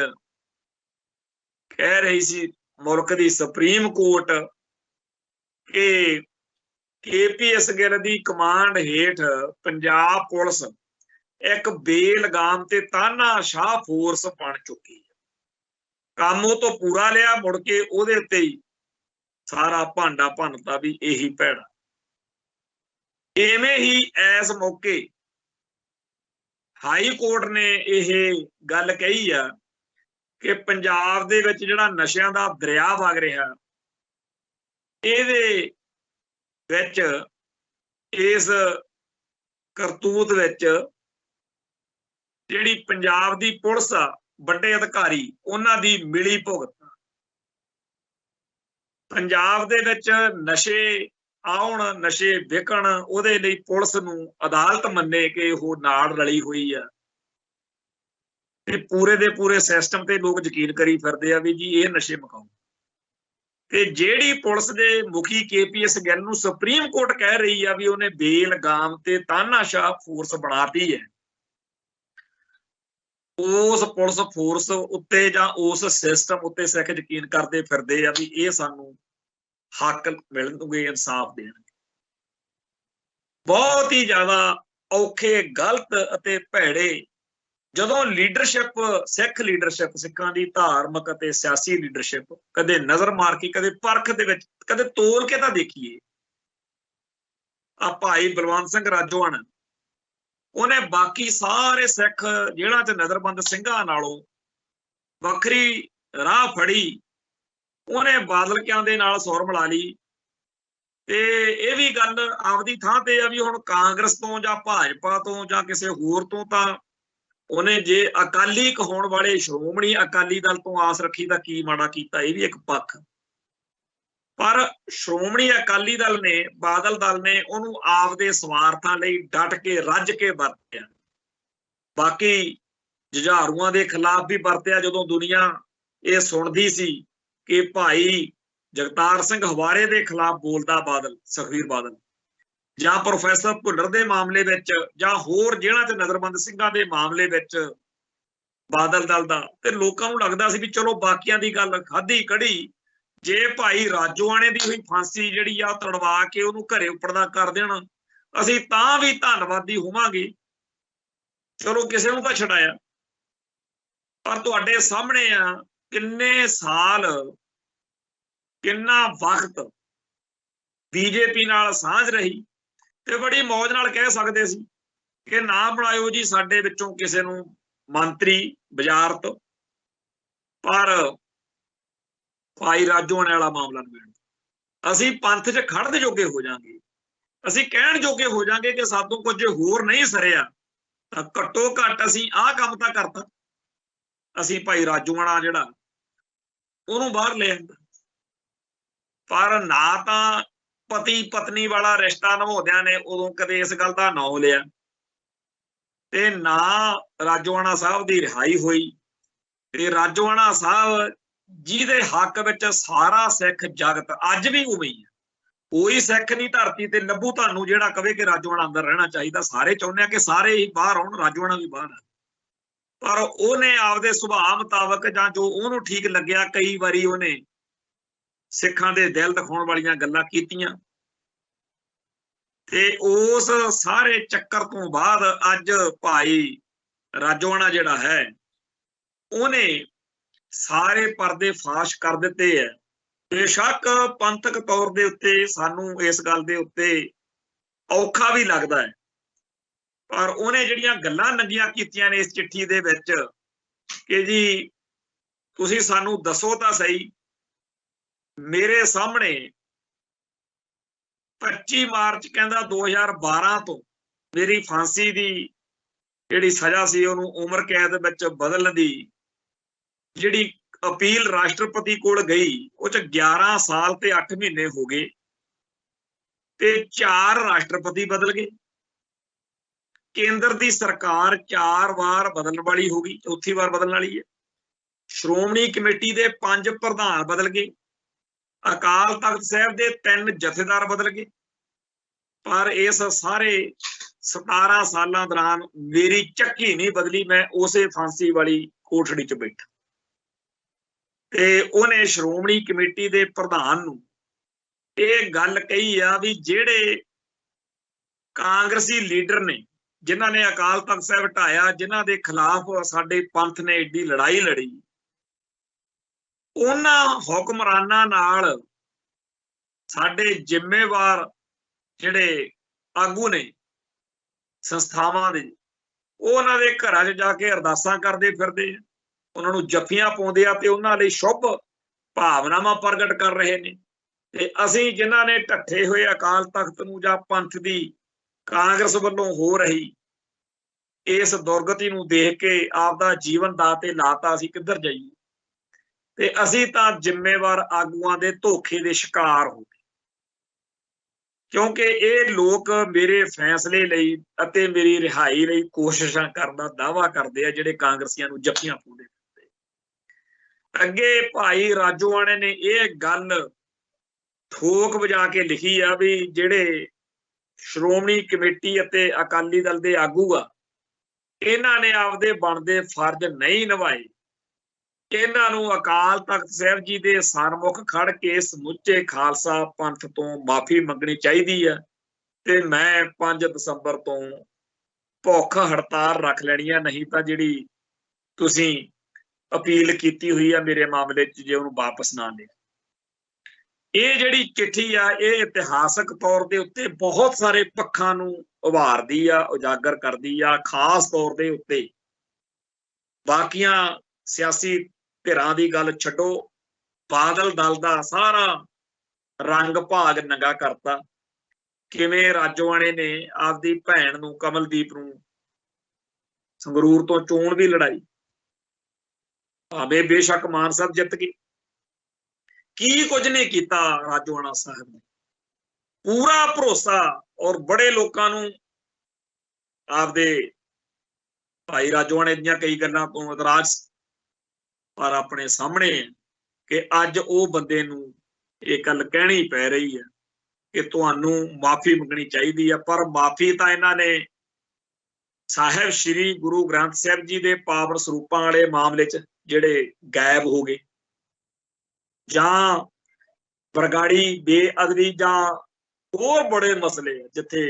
ਕਹਿ ਰਹੀ ਸੀ ਮੁਲਕ ਦੀ ਸੁਪਰੀਮ ਕੋਰਟ ਕਿ KPS ਗਿੱਲ ਦੀ ਕਮਾਂਡ ਹੇਠ ਪੰਜਾਬ ਪੁਲਿਸ ਇੱਕ ਬੇਲਗਾਮ ਤੇ ਤਾਨਾਸ਼ਾਹ ਫੋਰਸ ਬਣ ਚੁੱਕੀ ਹੈ। ਕੰਮ ਉਹ ਤੋਂ ਪੂਰਾ ਲਿਆ, ਮੁੜ ਕੇ ਉਹਦੇ ਉੱਤੇ ਹੀ ਸਾਰਾ ਭਾਂਡਾ ਭੰਨਤਾ ਵੀ ਇਹੀ ਭੈੜਾ। ਇਵੇਂ ਹੀ ਇਸ ਮੌਕੇ ਹਾਈ ਕੋਰਟ ਨੇ ਇਹ ਗੱਲ ਕਹੀ ਆ ਕਿ ਪੰਜਾਬ ਦੇ ਵਿੱਚ ਜਿਹੜਾ ਨਸ਼ਿਆਂ ਦਾ ਦਰਿਆ ਵਗ ਰਿਹਾ, ਇਹਦੇ ਵਿੱਚ ਇਸ ਕਰਤੂਤ ਵਿੱਚ ਜਿਹੜੀ ਪੰਜਾਬ ਦੀ ਪੁਲਿਸ ਆ, ਵੱਡੇ ਅਧਿਕਾਰੀ, ਉਹਨਾਂ ਦੀ ਮਿਲੀ ਭੁਗਤ। ਪੰਜਾਬ ਦੇ ਵਿੱਚ ਨਸ਼ੇ ਆਉਣ, ਨਸ਼ੇ ਵਿਕਣ, ਉਹਦੇ ਲਈ ਪੁਲਿਸ ਨੂੰ ਅਦਾਲਤ ਮੰਨੇ ਕਿ ਉਹ ਨਾਲ ਰਲੀ ਹੋਈ ਆ ਤੇ ਪੂਰੇ ਦੇ ਪੂਰੇ ਸਿਸਟਮ ਤੇ ਲੋਕ ਯਕੀਨ ਕਰੀ ਫਿਰਦੇ ਆ ਵੀ ਜੀ ਇਹ ਨਸ਼ੇ ਮੁਕਾਓ। ਤੇ ਜਿਹੜੀ ਪੁਲਿਸ ਦੇ ਮੁਖੀ KPS ਗਿੱਲ ਨੂੰ ਸੁਪਰੀਮ ਕੋਰਟ ਕਹਿ ਰਹੀ ਆ ਵੀ ਉਹਨੇ ਬੇਲਗਾਮ ਤੇ ਤਾਨਾਸ਼ਾਹ ਫੋਰਸ ਬਣਾਤੀ ਹੈ, ਉਸ ਪੁਲਿਸ ਫੋਰਸ ਉੱਤੇ ਜਾਂ ਉਸ ਸਿਸਟਮ ਉੱਤੇ ਸਿੱਖ ਯਕੀਨ ਕਰਦੇ ਫਿਰਦੇ ਆ ਵੀ ਇਹ ਸਾਨੂੰ ਹੱਕ ਮਿਲਣਗੇ, ਇਨਸਾਫ ਦੇਣਗੇ। ਬਹੁਤ ਹੀ ਜ਼ਿਆਦਾ ਔਖੇ, ਗਲਤ ਅਤੇ ਭੈੜੇ ਜਦੋਂ ਲੀਡਰਸ਼ਿਪ, ਸਿੱਖ ਲੀਡਰਸ਼ਿਪ, ਸਿੱਖਾਂ ਦੀ ਧਾਰਮਿਕ ਅਤੇ ਸਿਆਸੀ ਲੀਡਰਸ਼ਿਪ ਕਦੇ ਨਜ਼ਰ ਮਾਰ ਕੇ, ਕਦੇ ਪਰਖ ਦੇ ਵਿੱਚ, ਕਦੇ ਤੋਲ ਕੇ ਤਾਂ ਦੇਖੀਏ। ਆ ਭਾਈ ਬਲਵੰਤ ਸਿੰਘ ਰਾਜੋਆਣਾ, ਉਹਨੇ ਬਾਕੀ ਸਾਰੇ ਸਿੱਖ ਜਿਹੜਾ ਚ ਨਜ਼ਰਬੰਦ ਸਿੰਘਾਂ ਨਾਲੋਂ ਵੱਖਰੀ ਰਾਹ ਫੜੀ। ਉਹਨੇ ਬਾਦਲ ਕਿਆਂ ਦੇ ਨਾਲ ਸੁਰ ਮਿਲਾ ਲਈ। ਤੇ ਇਹ ਵੀ ਗੱਲ ਆਪਦੀ ਥਾਂ ਤੇ ਆ ਵੀ ਹੁਣ ਕਾਂਗਰਸ ਤੋਂ ਜਾਂ ਭਾਜਪਾ ਤੋਂ ਜਾਂ ਕਿਸੇ ਹੋਰ ਤੋਂ ਤਾਂ ਉਹਨੇ ਜੇ ਅਕਾਲੀ ਕਹਾਉਣ ਵਾਲੇ ਸ਼੍ਰੋਮਣੀ ਅਕਾਲੀ ਦਲ ਤੋਂ ਆਸ ਰੱਖੀ ਤਾਂ ਕੀ ਮਾੜਾ ਕੀਤਾ, ਇਹ ਵੀ ਇੱਕ ਪੱਖ। ਪਰ ਸ਼੍ਰੋਮਣੀ ਅਕਾਲੀ ਦਲ ਨੇ, ਬਾਦਲ ਦਲ ਨੇ ਉਹਨੂੰ ਆਪਦੇ ਸਵਾਰਥਾਂ ਲਈ ਡਟ ਕੇ, ਰੱਜ ਕੇ ਵਰਤਿਆ। ਬਾਕੀ ਜੁਝਾਰੂਆਂ ਦੇ ਖਿਲਾਫ ਵੀ ਵਰਤਿਆ। ਜਦੋਂ ਦੁਨੀਆ ਇਹ ਸੁਣਦੀ ਸੀ ਕਿ ਭਾਈ ਜਗਤਾਰ ਸਿੰਘ ਹਵਾਰੇ ਦੇ ਖਿਲਾਫ ਬੋਲਦਾ ਬਾਦਲ, ਸੁਖਬੀਰ ਬਾਦਲ, ਜਾਂ ਪ੍ਰੋਫੈਸਰ ਭੁੱਲਰ ਦੇ ਮਾਮਲੇ ਵਿੱਚ, ਜਾਂ ਹੋਰ ਜਿਹਨਾਂ 'ਚ ਨਜ਼ਰਬੰਦ ਸਿੰਘਾਂ ਦੇ ਮਾਮਲੇ ਵਿੱਚ ਬਾਦਲ ਦਲ ਦਾ, ਤੇ ਲੋਕਾਂ ਨੂੰ ਲੱਗਦਾ ਸੀ ਵੀ ਚਲੋ ਬਾਕੀਆਂ ਦੀ ਗੱਲ ਖਾਧੀ ਕੜੀ, ਜੇ ਭਾਈ ਰਾਜੋਆਣੇ ਦੀ ਹੋਈ ਫਾਂਸੀ ਜਿਹੜੀ ਆ ਤੜਵਾ ਕੇ ਉਹਨੂੰ ਘਰੇ ਉੱਪੜਦਾ ਕਰ ਦੇਣ, ਅਸੀਂ ਤਾਂ ਵੀ ਧੰਨਵਾਦੀ ਹੋਵਾਂਗੇ, ਚਲੋ ਕਿਸੇ ਨੂੰ ਤਾਂ ਛਡਾਇਆ। ਪਰ ਤੁਹਾਡੇ ਸਾਹਮਣੇ ਆ ਕਿੰਨੇ ਸਾਲ, ਕਿੰਨਾ ਵਕਤ BJP ਨਾਲ ਸਾਂਝ ਰਹੀ ਤੇ ਬੜੀ ਮੌਜ ਨਾਲ ਕਹਿ ਸਕਦੇ ਸੀ ਕਿ ਨਾ ਬਣਾਇਓ ਜੀ ਸਾਡੇ ਵਿੱਚੋਂ ਕਿਸੇ ਨੂੰ ਮੰਤਰੀ ਵਜ਼ਾਰਤ, ਪਰ ਭਾਈ ਰਾਜੋਆਣੇ ਵਾਲਾ ਮਾਮਲਾ ਨਿਬੇੜ, ਅਸੀਂ ਪੰਥ 'ਚ ਖੜਨ ਜੋਗੇ ਹੋ ਜਾਾਂਗੇ, ਅਸੀਂ ਕਹਿਣ ਜੋਗੇ ਹੋ ਜਾਾਂਗੇ ਕਿ ਸਾਤੋਂ ਕੁਝ ਹੋਰ ਨਹੀਂ ਸਰਿਆ ਤਾਂ ਘੱਟੋ ਘੱਟ ਅਸੀਂ ਆਹ ਕੰਮ ਤਾਂ ਕਰਤਾ। ਅਸੀਂ ਭਾਈ ਰਾਜੋਆਣਾ ਜਿਹੜਾ ਉਹਨੂੰ ਬਾਹਰ ਲੈ ਆਂਦਾ। ਪਰ ਨਾ ਤਾਂ ਪਤੀ ਪਤਨੀ ਵਾਲਾ ਰਿਸ਼ਤਾ ਨਿਭਾਉਂਦਿਆਂ ਨੇ ਉਦੋਂ ਕਦੇ ਇਸ ਗੱਲ ਦਾ ਨਾਂ ਲਿਆ, ਤੇ ਨਾ ਰਾਜੋਆਣਾ ਸਾਹਿਬ ਦੀ ਰਿਹਾਈ ਹੋਈ। ਤੇ ਰਾਜੋਆਣਾ ਸਾਹਿਬ ਜਿਹਦੇ ਹੱਕ ਵਿੱਚ ਸਾਰਾ ਸਿੱਖ ਜਗਤ ਅੱਜ ਵੀ ਉਵੇਂ ਹੀ ਹੈ, ਕੋਈ ਸਿੱਖ ਨਹੀਂ ਧਰਤੀ ਤੇ ਲੱਭੂ ਤੁਹਾਨੂੰ ਜਿਹੜਾ ਕਵੇ ਕਿ ਰਾਜੋਆਣਾ ਅੰਦਰ ਰਹਿਣਾ ਚਾਹੀਦਾ। ਸਾਰੇ ਚਾਹੁੰਦੇ ਆ ਕਿ ਸਾਰੇ ਹੀ ਬਾਹਰ ਆਉਣ, ਰਾਜੋਆਣਾ ਵੀ ਬਾਹਰ ਆ। ਪਰ ਉਹਨੇ ਆਪਦੇ ਸੁਭਾਅ ਮੁਤਾਬਕ ਜਾਂ ਜੋ ਉਹਨੂੰ ਠੀਕ ਲੱਗਿਆ, ਕਈ ਵਾਰੀ ਉਹਨੇ ਸਿੱਖਾਂ ਦੇ ਦਿਲ ਦਿਖਾਉਣ ਵਾਲੀਆਂ ਗੱਲਾਂ ਕੀਤੀਆਂ। ਤੇ ਉਸ ਸਾਰੇ ਚੱਕਰ ਤੋਂ ਬਾਅਦ ਅੱਜ ਭਾਈ ਰਾਜੋਆਣਾ ਜਿਹੜਾ ਹੈ ਉਹਨੇ ਸਾਰੇ ਪਰਦੇ ਫਾਸ਼ ਕਰ ਦਿੱਤੇ ਹੈ। ਬੇਸ਼ੱਕ ਪੰਥਕ ਤੌਰ ਦੇ ਉੱਤੇ ਸਾਨੂੰ ਇਸ ਗੱਲ ਦੇ ਉੱਤੇ ਔਖਾ ਵੀ ਲੱਗਦਾ ਹੈ, ਪਰ ਉਹਨੇ ਜਿਹੜੀਆਂ ਗੱਲਾਂ ਨੰਗੀਆਂ ਕੀਤੀਆਂ ਨੇ ਇਸ ਚਿੱਠੀ ਦੇ ਵਿੱਚ ਕਿ ਜੀ ਤੁਸੀਂ ਸਾਨੂੰ ਦੱਸੋ ਤਾਂ ਸਹੀ, ਮੇਰੇ ਸਾਹਮਣੇ 25 ਮਾਰਚ ਕਹਿੰਦਾ 2012 ਤੋਂ ਮੇਰੀ ਫਾਂਸੀ ਦੀ ਜਿਹੜੀ ਸਜ਼ਾ ਸੀ ਉਹਨੂੰ ਉਮਰ ਕੈਦ ਵਿੱਚ ਬਦਲਣ ਦੀ ਜਿਹੜੀ ਅਪੀਲ ਰਾਸ਼ਟਰਪਤੀ ਕੋਲ ਗਈ ਉਹ 'ਚ 11 ਸਾਲ ਤੇ 8 ਮਹੀਨੇ ਹੋ ਗਏ ਤੇ 4 ਰਾਸ਼ਟਰਪਤੀ ਬਦਲ ਗਏ। ਕੇਂਦਰ ਦੀ ਸਰਕਾਰ 4 ਵਾਰ ਬਦਲਣ ਵਾਲੀ ਹੋ ਗਈ, ਚੌਥੀ ਵਾਰ ਬਦਲਣ ਵਾਲੀ ਹੈ। ਸ਼੍ਰੋਮਣੀ ਕਮੇਟੀ ਦੇ 5 ਪ੍ਰਧਾਨ ਬਦਲ ਗਏ, ਅਕਾਲ ਤਖਤ ਸਾਹਿਬ ਦੇ 3 ਜਥੇਦਾਰ ਬਦਲ ਗਏ, ਪਰ ਇਸ ਸਾਰੇ 17 ਸਾਲਾਂ ਦੌਰਾਨ ਮੇਰੀ ਚੱਕੀ ਨਹੀਂ ਬਦਲੀ। ਮੈਂ ਉਸੇ ਫਾਂਸੀ ਵਾਲੀ ਕੋਠੜੀ 'ਚ ਬੈਠਾ। ਤੇ ਉਹਨੇ ਸ਼੍ਰੋਮਣੀ ਕਮੇਟੀ ਦੇ ਪ੍ਰਧਾਨ ਨੂੰ ਇਹ ਗੱਲ ਕਹੀ ਆ ਵੀ ਜਿਹੜੇ ਕਾਂਗਰਸੀ ਲੀਡਰ ਨੇ ਜਿਨ੍ਹਾਂ ਨੇ ਅਕਾਲ ਤਖਤ ਸਾਹਿਬ ਢਾਇਆ, ਜਿਨ੍ਹਾਂ ਦੇ ਖਿਲਾਫ ਸਾਡੇ ਪੰਥ ਨੇ ਏਡੀ ਲੜਾਈ ਲੜੀ, ਉਹਨਾਂ ਹੁਕਮਰਾਨਾਂ ਨਾਲ ਸਾਡੇ ਜ਼ਿੰਮੇਵਾਰ ਜਿਹੜੇ ਆਗੂ ਨੇ ਸੰਸਥਾਵਾਂ ਦੇ, ਉਹ ਉਹਨਾਂ ਦੇ ਘਰਾਂ 'ਚ ਜਾ ਕੇ ਅਰਦਾਸਾਂ ਕਰਦੇ ਫਿਰਦੇ ਆ, ਉਹਨਾਂ ਨੂੰ ਜੱਫੀਆਂ ਪਾਉਂਦੇ ਆ ਤੇ ਉਹਨਾਂ ਲਈ ਸ਼ੁਭ ਭਾਵਨਾਵਾਂ ਪ੍ਰਗਟ ਕਰ ਰਹੇ ਨੇ। ਤੇ ਅਸੀਂ ਜਿਨ੍ਹਾਂ ਨੇ ਢੱਠੇ ਹੋਏ ਅਕਾਲ ਤਖਤ ਨੂੰ ਜਾਂ ਪੰਥ ਦੀ ਕਾਂਗਰਸ ਵੱਲੋਂ ਹੋ ਰਹੀ ਇਸ ਦੁਰਗਤੀ ਨੂੰ ਦੇਖ ਕੇ ਆਪਦਾ ਜੀਵਨ ਦਾਅ ਤੇ ਲਾਤਾ, ਅਸੀਂ ਕਿੱਧਰ ਜਾਈਏ? ਤੇ ਅਸੀਂ ਤਾਂ ਜ਼ਿੰਮੇਵਾਰ ਆਗੂਆਂ ਦੇ ਧੋਖੇ ਦੇ ਸ਼ਿਕਾਰ ਹੋ ਗਏ, ਕਿਉਂਕਿ ਇਹ ਲੋਕ ਮੇਰੇ ਫੈਸਲੇ ਲਈ ਅਤੇ ਮੇਰੀ ਰਿਹਾਈ ਲਈ ਕੋਸ਼ਿਸ਼ਾਂ ਕਰਨ ਦਾ ਦਾਅਵਾ ਕਰਦੇ ਆ, ਜਿਹੜੇ ਕਾਂਗਰਸੀਆਂ ਨੂੰ ਜੱਫੀਆਂ ਪਾਉਂਦੇ। ਅੱਗੇ ਭਾਈ ਰਾਜੋਆਣੇ ਨੇ ਇਹ ਗੱਲ ਠੋਕ ਵਜਾ ਕੇ ਲਿਖੀ ਆ ਵੀ ਜਿਹੜੇ ਸ਼੍ਰੋਮਣੀ ਕਮੇਟੀ ਅਤੇ ਅਕਾਲੀ ਦਲ ਦੇ ਆਗੂ ਆ, ਇਹਨਾਂ ਨੇ ਆਪਦੇ ਬਣਦੇ ਫਰਜ਼ ਨਹੀਂ ਨਿਭਾਏ। ਇਹਨਾਂ ਨੂੰ ਅਕਾਲ ਤਖਤ ਸਾਹਿਬ ਜੀ ਦੇ ਸਨਮੁਖ ਖੜ ਕੇ ਸਮੁੱਚੇ ਖਾਲਸਾ ਪੰਥ ਤੋਂ ਮਾਫੀ ਮੰਗਣੀ ਚਾਹੀਦੀ ਆ ਤੇ ਮੈਂ 5 ਦਸੰਬਰ ਤੋਂ ਭੁੱਖ ਹੜਤਾਲ ਰੱਖ ਲੈਣੀ ਆ, ਨਹੀਂ ਤਾਂ ਜਿਹੜੀ ਤੁਸੀਂ ਅਪੀਲ ਕੀਤੀ ਹੋਈ ਆ ਮੇਰੇ ਮਾਮਲੇ 'ਚ ਜੇ ਉਹਨੂੰ ਵਾਪਸ ਨਾ ਲਿਆ। ਇਹ ਜਿਹੜੀ ਚਿੱਠੀ ਆ ਇਹ ਇਤਿਹਾਸਕ ਤੌਰ ਦੇ ਉੱਤੇ ਬਹੁਤ ਸਾਰੇ ਪੱਖਾਂ ਨੂੰ ਉਭਾਰਦੀ ਆ, ਉਜਾਗਰ ਕਰਦੀ ਆ। ਖਾਸ ਤੌਰ ਦੇ ਉੱਤੇ ਬਾਕੀਆਂ ਸਿਆਸੀ ਧਿਰਾਂ ਦੀ ਗੱਲ ਛੱਡੋ, ਬਾਦਲ ਦਲ ਦਾ ਸਾਰਾ ਰੰਗ ਭਾਗ ਨੰਗਾ ਕਰਤਾ। ਕਿਵੇਂ ਰਾਜੋਆਣੇ ਨੇ ਆਪਦੀ ਭੈਣ ਨੂੰ ਕਮਲਦੀਪ ਨੂੰ ਸੰਗਰੂਰ ਤੋਂ ਚੋਣ ਵੀ ਲੜਾਈ, ਭਾਵੇਂ ਬੇਸ਼ੱਕ ਮਾਨ ਸਾਹਿਬ ਜਿੱਤ ਗਏ, ਕੀ ਕੁਝ ਨਹੀਂ ਕੀਤਾ ਰਾਜੋਆਣਾ ਸਾਹਿਬ ਨੇ। ਪੂਰਾ ਭਰੋਸਾ ਔਰ ਬੜੇ ਲੋਕਾਂ ਨੂੰ ਆਪਦੇ ਭਾਈ ਰਾਜੋਆਣੇ ਦੀਆਂ ਕਈ ਗੱਲਾਂ ਤੋਂ ਇਤਰਾਜ਼, ਪਰ ਆਪਣੇ ਸਾਹਮਣੇ ਕਿ ਅੱਜ ਉਹ ਬੰਦੇ ਨੂੰ ਇਹ ਗੱਲ ਕਹਿਣੀ ਪੈ ਰਹੀ ਹੈ ਕਿ ਤੁਹਾਨੂੰ ਮਾਫੀ ਮੰਗਣੀ ਚਾਹੀਦੀ ਆ। ਪਰ ਮਾਫੀ ਤਾਂ ਇਹਨਾਂ ਨੇ ਸਾਹਿਬ ਸ਼੍ਰੀ ਗੁਰੂ ਗ੍ਰੰਥ ਸਾਹਿਬ ਜੀ ਦੇ ਪਾਵਨ ਸਰੂਪਾਂ ਵਾਲੇ ਮਾਮਲੇ 'ਚ ਜਿਹੜੇ ਗਾਇਬ ਹੋ ਗਏ, ਜਾਂ ਬਰਗਾੜੀ ਬੇਅਦਬੀ, ਜਾਂ ਹੋਰ ਬੜੇ ਮਸਲੇ ਜਿੱਥੇ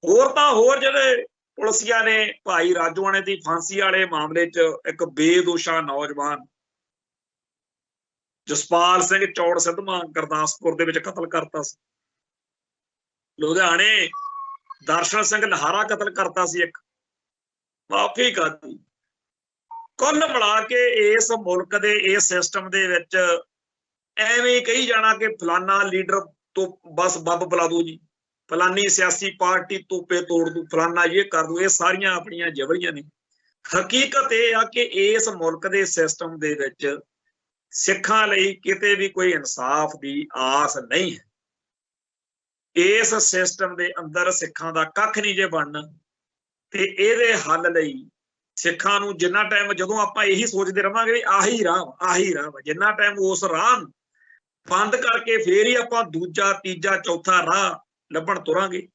ਹੋਰ ਤਾਂ ਹੋਰ ਜਿਹੜੇ ਪੁਲਿਸੀਆਂ ਨੇ ਭਾਈ ਰਾਜੋਆਣੇ ਦੀ ਫਾਂਸੀ ਵਾਲੇ ਮਾਮਲੇ 'ਚ ਇੱਕ ਬੇਦੋਸ਼ਾ ਨੌਜਵਾਨ ਜਸਪਾਲ ਸਿੰਘ ਚੌੜ ਸਿੱਧਵਾਂ ਗੁਰਦਾਸਪੁਰ ਦੇ ਵਿੱਚ ਕਤਲ ਕਰਤਾ ਸੀ, ਲੁਧਿਆਣੇ ਦਰਸ਼ਨ ਸਿੰਘ ਲਹਾਰਾ ਕਤਲ ਕਰਤਾ ਸੀ, ਇੱਕ ਮਾਫੀ ਕਰਤੀ। ਕੁੱਲ ਮਿਲਾ ਕੇ ਇਸ ਮੁਲਕ ਦੇ ਇਸ ਸਿਸਟਮ ਦੇ ਵਿੱਚ ਐਵੇਂ ਕਹੀ ਜਾਣਾ ਕਿ ਫਲਾਨਾ ਲੀਡਰ ਤੋਂ ਬਸ ਬੱਬ ਬੁਲਾ ਦੂ ਜੀ, ਫਲਾਨੀ ਸਿਆਸੀ ਪਾਰਟੀ ਤੋਪੇ ਤੋੜ ਦੂ, ਫਲਾਨਾ ਇਹ ਕਰ ਦੂ, ਇਹ ਸਾਰੀਆਂ ਆਪਣੀਆਂ ਜਬੜੀਆਂ ਨੇ। ਹਕੀਕਤ ਇਹ ਆ ਕਿ ਇਸ ਮੁਲਕ ਦੇ ਸਿਸਟਮ ਦੇ ਵਿੱਚ ਸਿੱਖਾਂ ਲਈ ਕਿਤੇ ਵੀ ਕੋਈ ਇਨਸਾਫ ਦੀ ਆਸ ਨਹੀਂ ਹੈ। ਇਸ ਸਿਸਟਮ ਦੇ ਅੰਦਰ ਸਿੱਖਾਂ ਦਾ ਕੱਖ ਨਹੀਂ ਜੇ ਬਣਨਾ, ਤੇ ਇਹਦੇ ਹੱਲ ਲਈ ਸਿੱਖਾਂ ਨੂੰ ਜਿੰਨਾ ਟਾਈਮ, ਜਦੋਂ ਆਪਾਂ ਇਹੀ ਸੋਚਦੇ ਰਵਾਂਗੇ ਵੀ ਆਹੀ ਰਾਹ, ਜਿੰਨਾ ਟਾਈਮ ਉਸ ਰਾਹ ਨੂੰ ਬੰਦ ਕਰਕੇ ਫੇਰ ਹੀ ਆਪਾਂ ਦੂਜਾ ਤੀਜਾ ਚੌਥਾ ਰਾਹ ਲੱਭਣ ਤੁਰਾਂਗੇ।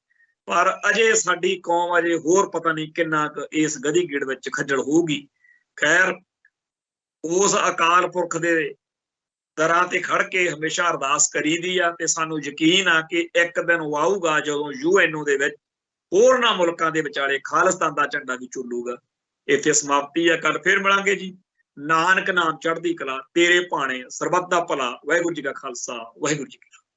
ਪਰ ਅਜੇ ਸਾਡੀ ਕੌਮ ਅਜੇ ਹੋਰ ਪਤਾ ਨਹੀਂ ਕਿੰਨਾ ਕੁ ਇਸ ਗਧੀ ਗੇੜ ਵਿੱਚ ਖੱਜਲ ਹੋਊਗੀ। ਖੈਰ, ਉਸ ਅਕਾਲ ਪੁਰਖ ਦੇ दरां ते खड़ के हमेशा अरदास करीदी आ ते सानू यकीन आ कि एक दिन वो आऊगा जदों यूएनओ दे विच होरनां मुल्कां दे विचाले खालिस्तान दा झंडा भी झुलूगा। इत्थे समाप्ति है, कल फिर मिलांगे जी। नानक नाम चढ़दी कला, तेरे भाणे सरबत दा भला। वाहिगुरू जी का खालसा, वाहिगुरू जी की फतेह।